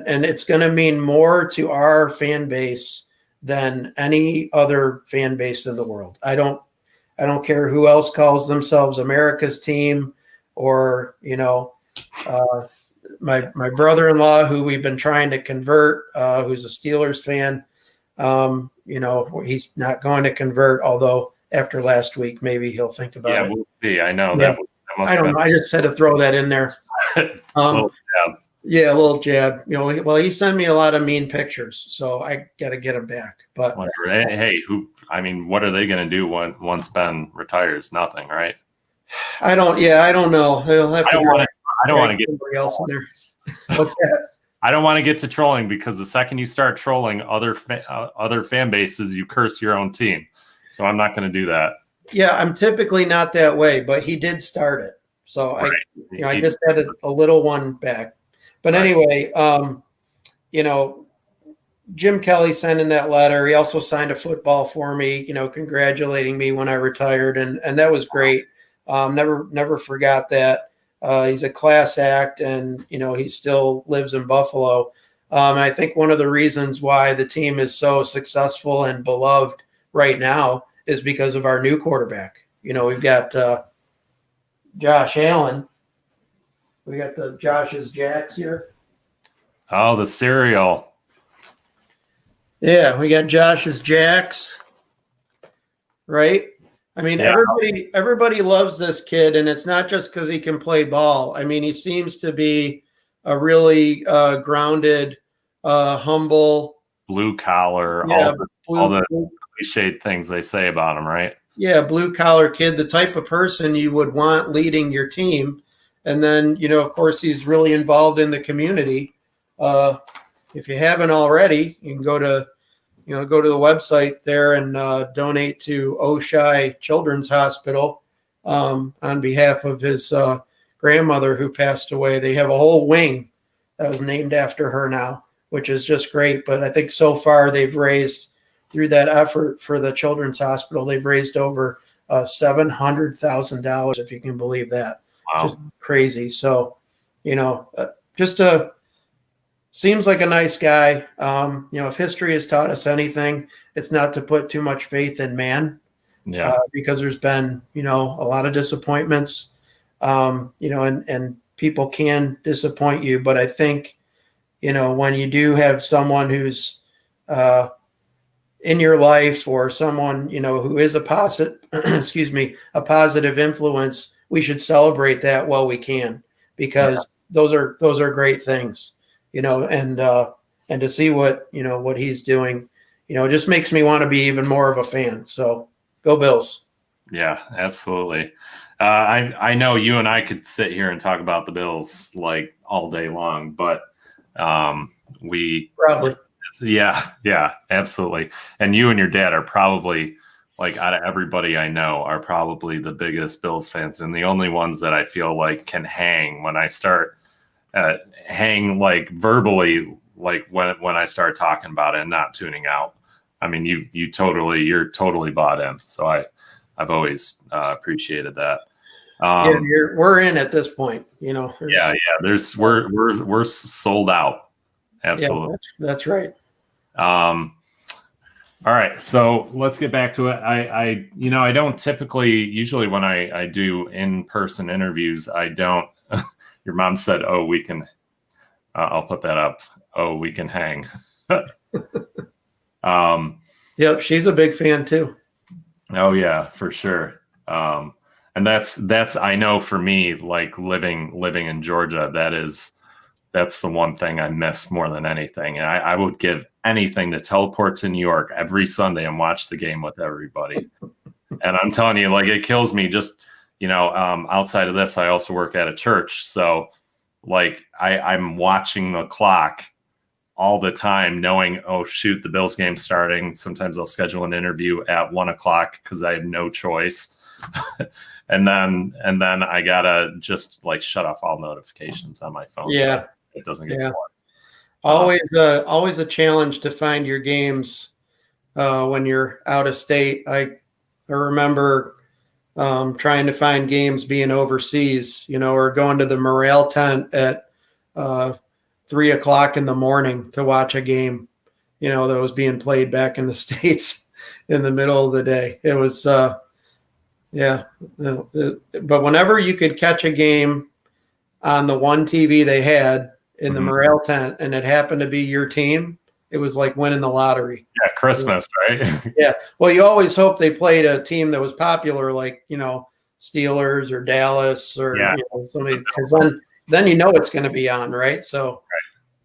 And it's going to mean more to our fan base than any other fan base in the world. I don't care who else calls themselves America's team, or my brother-in-law, who we've been trying to convert, who's a Steelers fan. He's not going to convert, although after last week, maybe he'll think about it. Yeah, we'll see. I know Yeah. that must I don't know. I just had to throw that in there. Yeah, a little jab. Well, he sent me a lot of mean pictures, so I got to get him back. But whatever. Hey, what are they going to do once Ben retires? Nothing, right? I don't know. They'll have I don't want to get somebody else in there. What's that? I don't want to get to trolling, because the second you start trolling other fan bases, you curse your own team. So I'm not going to do that. Yeah, I'm typically not that way, but he did start it, so right. I just had a little one back. But anyway, Jim Kelly sent in that letter. He also signed a football for me, congratulating me when I retired, and that was great. Never forgot that. He's a class act, and he still lives in Buffalo. I think one of the reasons why the team is so successful and beloved right now is because of our new quarterback. We've got Josh Allen. We got the Josh's Jacks here. Oh, the cereal. Yeah, we got Josh's Jacks. Right? I mean, yeah. Everybody loves this kid, and it's not just because he can play ball. I mean, he seems to be a really grounded, humble, blue collar, all the cliched things they say about him, right? Yeah, blue collar kid, the type of person you would want leading your team. And then, of course, he's really involved in the community. If you haven't already, you can go to the website there and donate to Oshai Children's Hospital on behalf of his grandmother who passed away. They have a whole wing that was named after her now, which is just great. But I think so far they've raised, through that effort for the Children's Hospital, they've raised over $700,000, if you can believe that. Wow. Just crazy. So, seems like a nice guy. If history has taught us anything, it's not to put too much faith in man. Yeah. Because there's been, a lot of disappointments, and people can disappoint you. But I think, when you do have someone who's in your life, or someone, who is a positive, a positive influence, we should celebrate that while we can, because those are great things, and to see what he's doing, it just makes me want to be even more of a fan. So go Bills. Yeah, absolutely. I know you and I could sit here and talk about the Bills like all day long, but we probably. Yeah, absolutely. And you and your dad are probably, like, out of everybody I know, are probably the biggest Bills fans, and the only ones that I feel like can hang when I start hang like verbally, like when I start talking about it and not tuning out. I mean, you're totally bought in. So I've always appreciated that. We're in at this point, we're sold out. Absolutely. Yeah, that's right. All right, so let's get back to it. I don't usually when I do in-person interviews, I don't. Your mom said, "Oh, we can." I'll put that up. Oh, we can hang. Yep, she's a big fan too. Oh yeah, for sure. And And that's I know for me, like living in Georgia, that's the one thing I miss more than anything. And I would give anything to teleport to New York every Sunday and watch the game with everybody. And I'm telling you, like, it kills me just, outside of this, I also work at a church. So like I'm watching the clock all the time, knowing, oh shoot, the Bills game's starting. Sometimes I'll schedule an interview at 1:00 because I have no choice. and then I gotta just like shut off all notifications on my phone. Yeah. So it doesn't get spoiled. Always a challenge to find your games when you're out of state. I remember trying to find games being overseas, or going to the morale tent at 3:00 in the morning to watch a game, that was being played back in the States in the middle of the day. It was, yeah. But whenever you could catch a game on the one TV they had in the morale tent and it happened to be your team, it was like winning the lottery. Yeah, Christmas, right? Yeah. Well, you always hope they played a team that was popular, like, Steelers or Dallas or somebody, because then it's going to be on, right? So,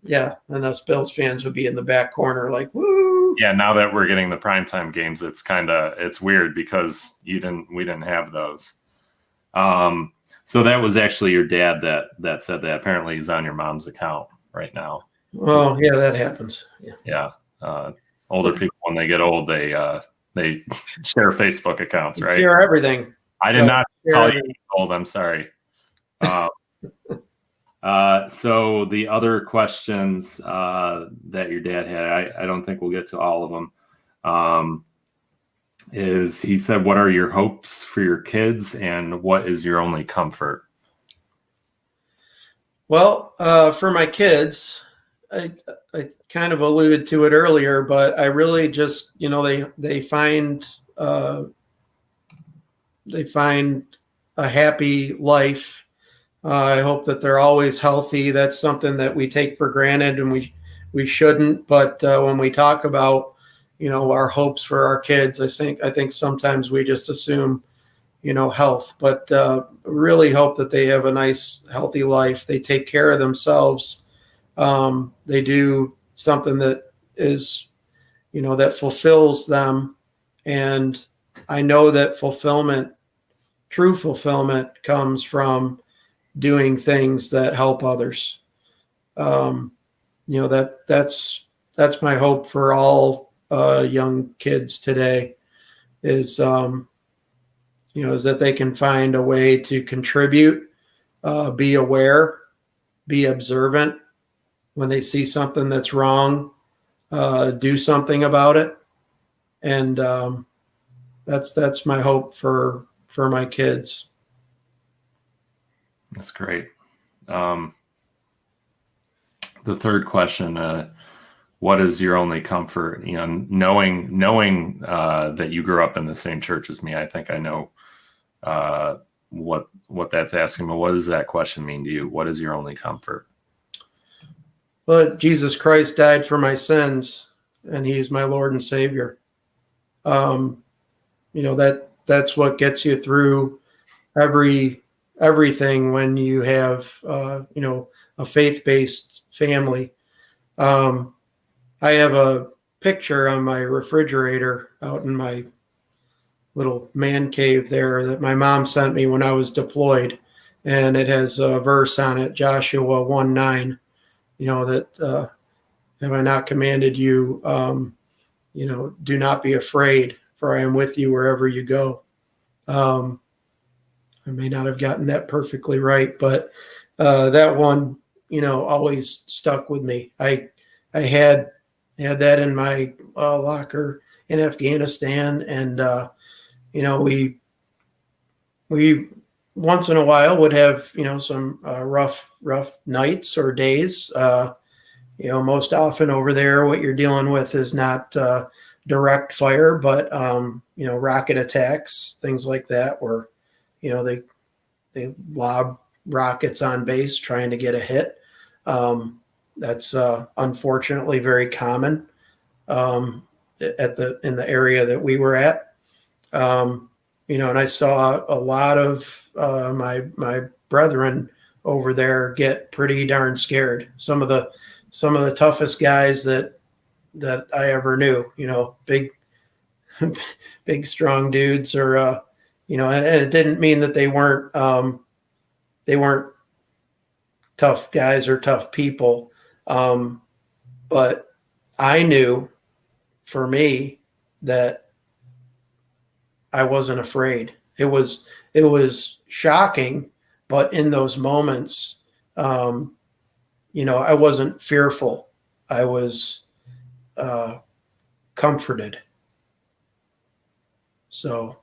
yeah, and us Bills fans would be in the back corner, like, woo. Yeah, now that we're getting the primetime games, it's weird because we didn't have those. So that was actually your dad that said that. Apparently, he's on your mom's account right now. Oh, yeah, that happens. Yeah. Older people, when they get old, they share Facebook accounts, right? Share everything. I did not call you old. I'm sorry. So the other questions that your dad had, I don't think we'll get to all of them. Is he said, what are your hopes for your kids and what is your only comfort? Well, for my kids, I kind of alluded to it earlier, but I really just, they find a happy life. I hope that they're always healthy. That's something that we take for granted and we shouldn't. But when we talk about, our hopes for our kids, I think sometimes we just assume, health, but really hope that they have a nice, healthy life. They take care of themselves. They do something that is, that fulfills them. And I know that true fulfillment comes from doing things that help others. That's my hope for all young kids today is, is that they can find a way to contribute, be aware, be observant. When they see something that's wrong, do something about it. And that's my hope for my kids. That's great. The third question, what is your only comfort? Knowing that you grew up in the same church as me, I think I know what that's asking. But what does that question mean to you? What is your only comfort? Well, Jesus Christ died for my sins, and He's my Lord and Savior. That's what gets you through everything when you have a faith-based family. I have a picture on my refrigerator out in my little man cave there that my mom sent me when I was deployed, and it has a verse on it, Joshua 1:9. That have I not commanded you? Do not be afraid, for I am with you wherever you go. I may not have gotten that perfectly right, but that one, always stuck with me. I had that in my locker in Afghanistan, and we once in a while would have some rough nights or days. Most often over there, what you're dealing with is not direct fire, but rocket attacks, things like that, where they lob rockets on base trying to get a hit. That's unfortunately very common in the area that we were at. and I saw a lot of my brethren over there get pretty darn scared. Some of the toughest guys that I ever knew, big big strong dudes, or and it didn't mean that they weren't tough guys or tough people, but I knew for me that I wasn't afraid. It was shocking, but in those moments, I wasn't fearful. I was comforted. So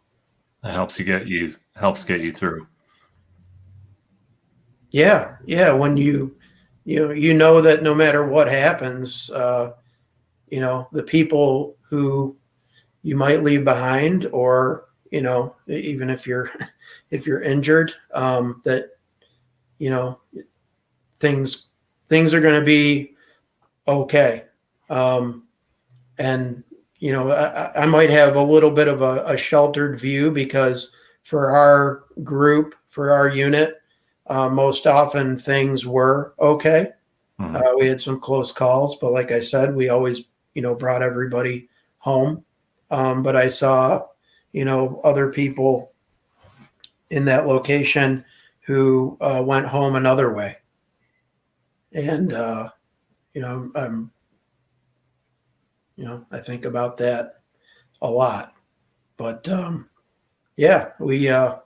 That helps get you through. yeah, when you know that no matter what happens, the people who you might leave behind, or even if you're if you're injured, that you know things things are going to be okay. And I might have a little bit of a sheltered view, because for our group, for our unit, most often things were okay. Mhm. We had some close calls, but like I said, we always brought everybody home. But I saw other people in that location who went home another way, and I'm I think about that a lot. But yeah, you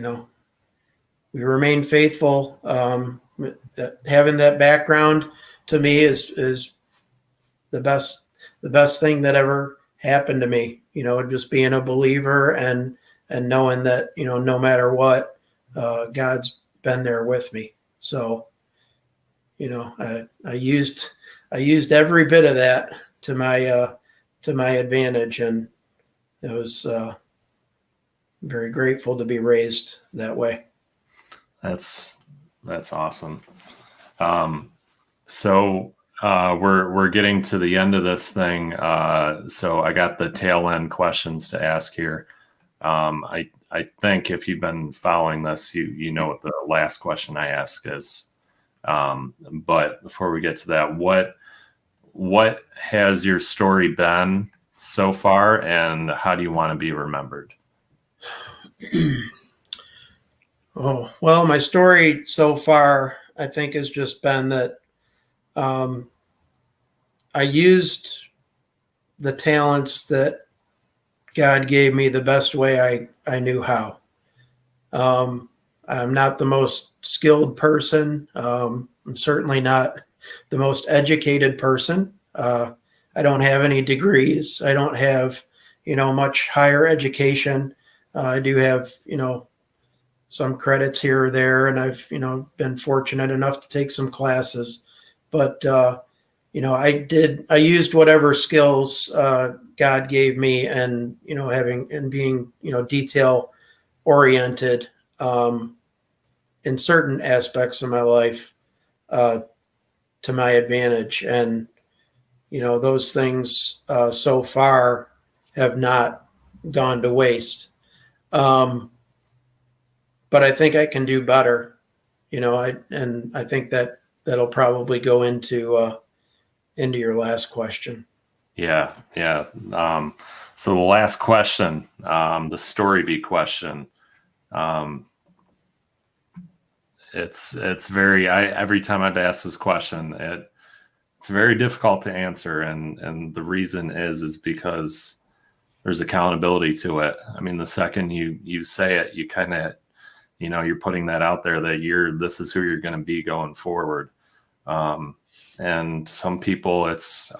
know we remain faithful. Having that background to me is the best thing that ever happened to me. Just being a believer, and knowing that no matter what, God's been there with me. So I used every bit of that to my advantage, and I was very grateful to be raised that way. That's awesome. Um, so we're getting to the end of this thing. So I got the tail end questions to ask here. I think if you've been following this, you know what the last question I ask is. But before we get to that, what has your story been so far, and how do you want to be remembered? Oh, well, my story so far, I think, has just been that um, I used the talents that God gave me the best way I knew how. Um, I'm not the most skilled person. I'm certainly not the most educated person. I don't have any degrees. I don't have, much higher education. I do have, some credits here or there, and I've, been fortunate enough to take some classes. But I used whatever skills God gave me, and having and being detail oriented in certain aspects of my life uh, to my advantage. And those things so far have not gone to waste. Um, but I think I can do better. I think that'll probably go into your last question. Yeah, yeah. So the last question, the story beat question. Um, it's very. Every time I've asked this question, it's very difficult to answer, and the reason is because there's accountability to it. I mean, the second you say it, you kind of you're putting that out there that this is who you're going to be going forward. And some people,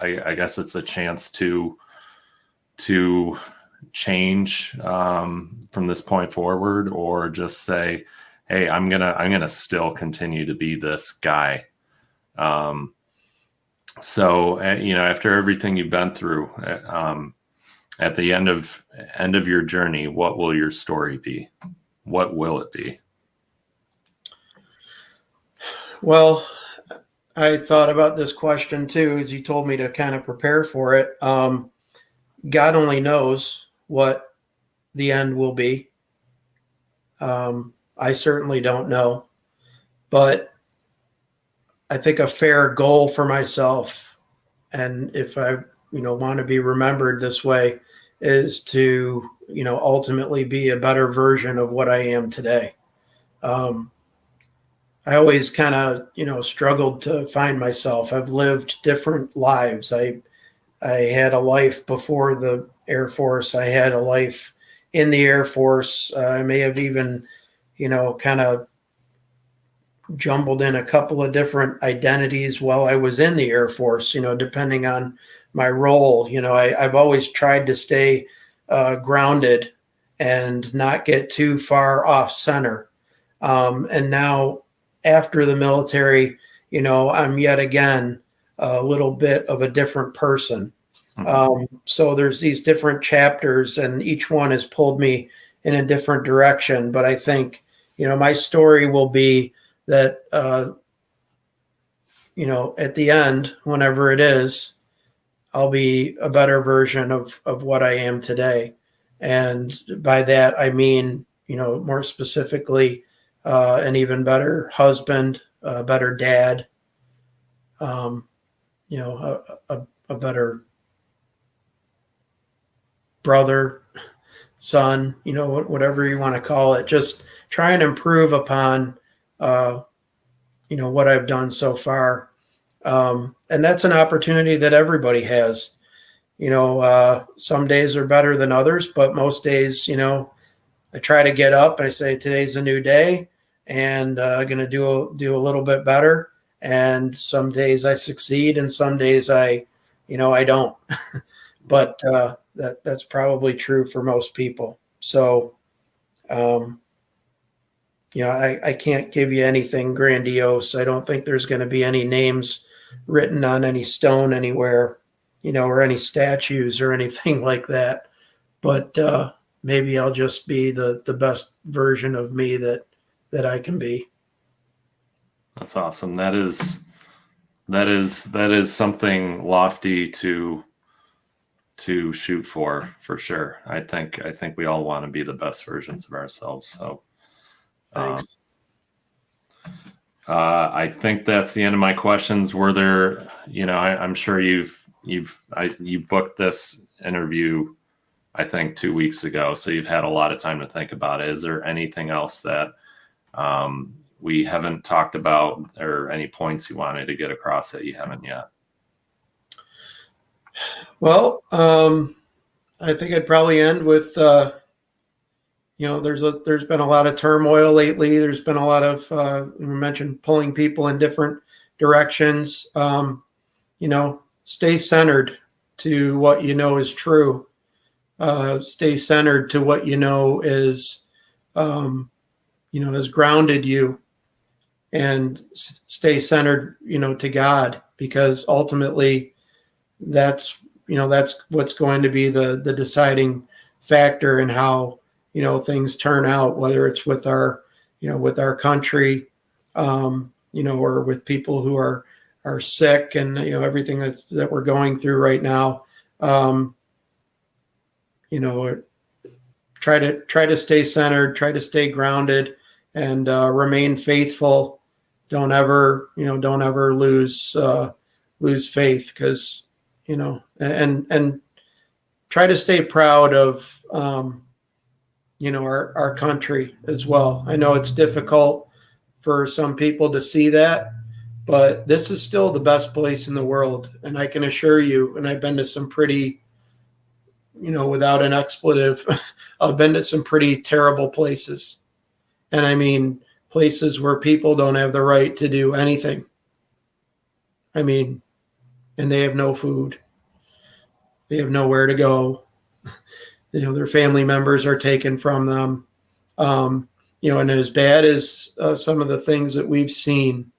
I guess it's a chance to change from this point forward, or just say, hey, I'm gonna still continue to be this guy. So after everything you've been through, at the end of your journey, what will your story be? What will it be? Well, I thought about this question too, as you told me to kind of prepare for it. God only knows what the end will be. I certainly don't know, but I think a fair goal for myself, and if I, want to be remembered this way, is to, ultimately be a better version of what I am today. Um, I always kind of, struggled to find myself. I've lived different lives. I had a life before the Air Force. I had a life in the Air Force. I may have even, kind of jumbled in a couple of different identities while I was in the Air Force, depending on my role. I've always tried to stay grounded and not get too far off center. And now, after the military, I'm yet again a little bit of a different person. So there's these different chapters, and each one has pulled me in a different direction. But I think, my story will be that, at the end, whenever it is, I'll be a better version of what I am today. And by that, I mean, more specifically, an even better husband, a better dad, a better brother, son, whatever you want to call it. Just try and improve upon, what I've done so far. And that's an opportunity that everybody has. Some days are better than others, but most days, I try to get up and I say, today's a new day, and I'm going to do a little bit better. And some days I succeed, and some days I don't. But that's probably true for most people. So, I can't give you anything grandiose. I don't think there's going to be any names written on any stone anywhere, or any statues or anything like that. But maybe I'll just be the best version of me that I can be. That's awesome. That is something lofty to shoot for sure. I think we all want to be the best versions of ourselves. So Thanks. I think that's the end of my questions. Were there, I'm sure you booked this interview, I think 2 weeks ago. So you've had a lot of time to think about it. Is there anything else that we haven't talked about, or any points you wanted to get across that you haven't yet? Well, I think I'd probably end with, there's been a lot of turmoil lately. There's been a lot of, you mentioned pulling people in different directions. Stay centered to what is true. Stay centered to what is, has grounded you, and stay centered, to God, because ultimately that's what's going to be the deciding factor in how, things turn out, whether it's with our country, or with people who are sick, and, everything that we're going through right now. Try to stay centered, try to stay grounded, and remain faithful. Don't ever lose faith, because, and try to stay proud of, our country as well. I know it's difficult for some people to see that, but this is still the best place in the world. And I can assure you, and I've been to some pretty, without an expletive, I've been to some pretty terrible places. And I mean, places where people don't have the right to do anything. I mean, and they have no food. They have nowhere to go. Their family members are taken from them. And as bad as some of the things that we've seen,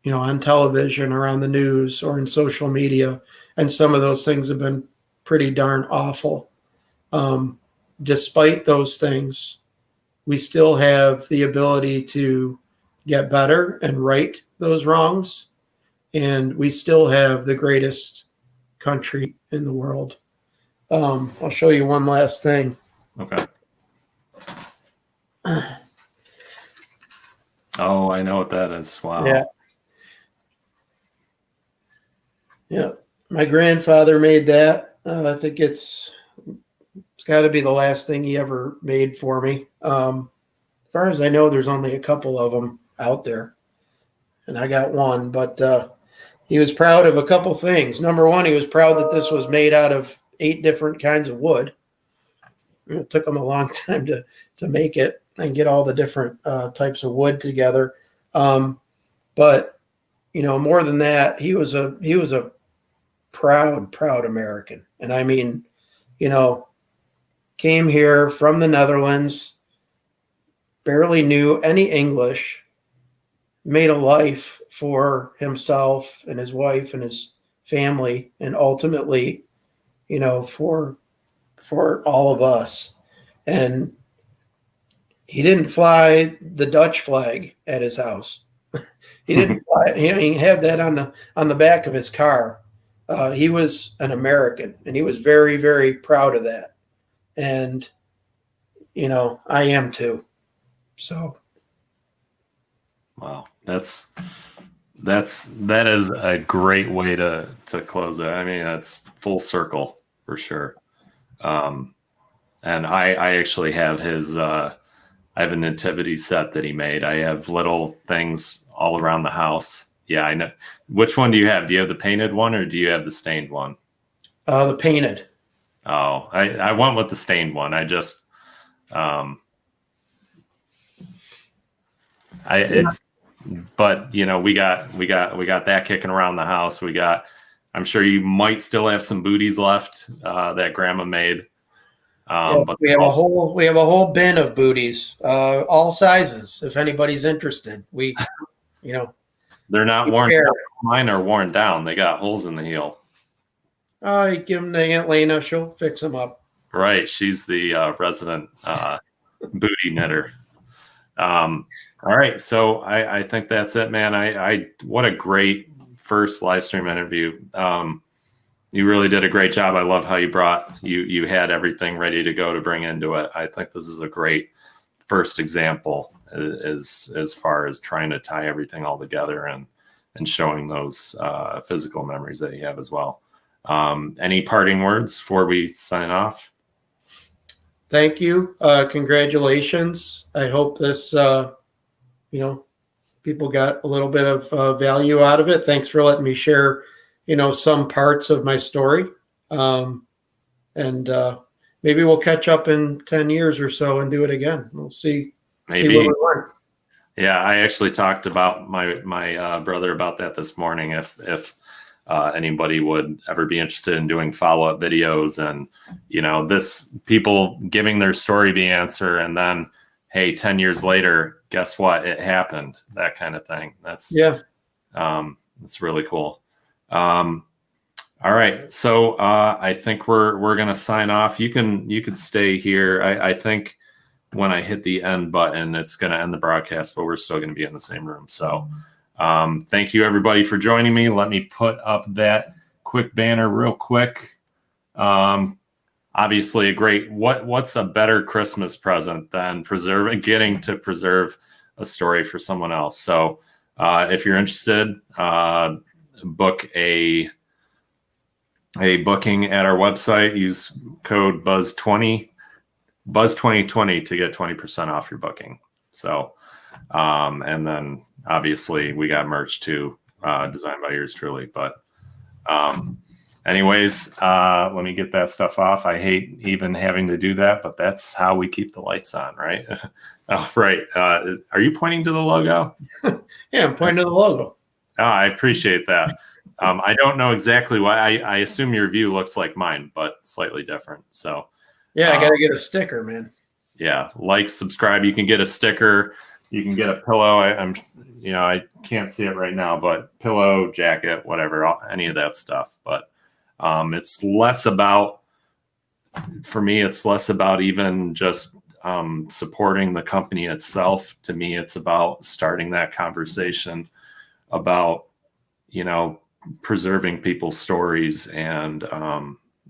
on television or on the news or in social media, and some of those things have been pretty darn awful. Despite those things, we still have the ability to get better and right those wrongs. And we still have the greatest country in the world. I'll show you one last thing. Okay. Oh, I know what that is. Wow. Yeah. Yeah. My grandfather made that. I think it's got to be the last thing he ever made for me. As far as I know, there's only a couple of them out there, and I got one. But he was proud of a couple things. Number one, he was proud that this was made out of 8 different kinds of wood. It took him a long time to make it and get all the different types of wood together. But more than that, he was a proud American, and I mean, came here from the Netherlands, barely knew any English, made a life for himself and his wife and his family, and ultimately, for all of us. And he didn't fly the Dutch flag at his house. He didn't fly. He had that on the back of his car. He was an American, and he was very, very proud of that. And I am too. So, wow, that is a great way to close it. I mean, that's full circle for sure. And I actually have his. I have a nativity set that he made. I have little things all around the house. Yeah, I know. Which one do you have? Do you have the painted one or do you have the stained one? the painted. Oh, I went with the stained one. I just, but we got that kicking around the house. I'm sure you might still have some booties left that Grandma made. But we have a whole bin of booties, all sizes. If anybody's interested, they're not worn down. Mine are worn down. They got holes in the heel. You give them to Aunt Lena. She'll fix them up. Right. She's the resident booty knitter. All right. So I think that's it, man. I what a great first live stream interview. You really did a great job. I love how you had everything ready to go to bring into it. I think this is a great first example as far as trying to tie everything all together and showing those physical memories that you have as well. Any parting words before we sign off? Thank you. Congratulations. I hope this, people got a little bit of value out of it. Thanks for letting me share, some parts of my story. And maybe we'll catch up in 10 years or so and do it again. We'll see. Maybe. See what we learn. Yeah, I actually talked about my brother about that this morning. If anybody would ever be interested in doing follow-up videos and this people giving their story the answer, and then hey, 10 years later, guess what? It happened. That kind of thing. That's really cool. All right, so I think we're gonna sign off. You can stay here. I think when I hit the end button, it's gonna end the broadcast, but we're still gonna be in the same room. So thank you everybody for joining me. Let me put up that quick banner real quick. Obviously a great, what's a better Christmas present than getting to preserve a story for someone else. So if you're interested, book a booking at our website. Use code BUZZ2020 to get 20% off your booking. So and then obviously we got merch too, designed by yours truly. But anyways, let me get that stuff off. I hate even having to do that, but that's how we keep the lights on, right? Oh, right. Are you pointing to the logo? Yeah, I'm pointing to the logo. Oh, I appreciate that. I don't know exactly why. I assume your view looks like mine, but slightly different. So yeah, I got to get a sticker, man. Yeah, like, subscribe. You can get a sticker. You can get a pillow. I can't see it right now, but pillow, jacket, whatever, any of that stuff. But it's less about, for me, it's less about even just supporting the company itself. To me, it's about starting that conversation about, preserving people's stories and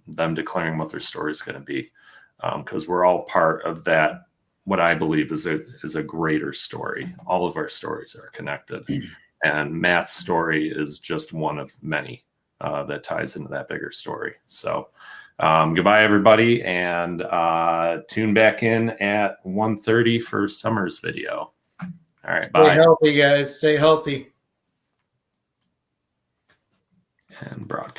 them declaring what their story is going to be, because we're all part of that. What I believe is a greater story. All of our stories are connected, and Matt's story is just one of many that ties into that bigger story. So goodbye, everybody, and tune back in at 1:30 for Summer's video. All right, bye. Stay healthy, guys. Stay healthy. And broadcast.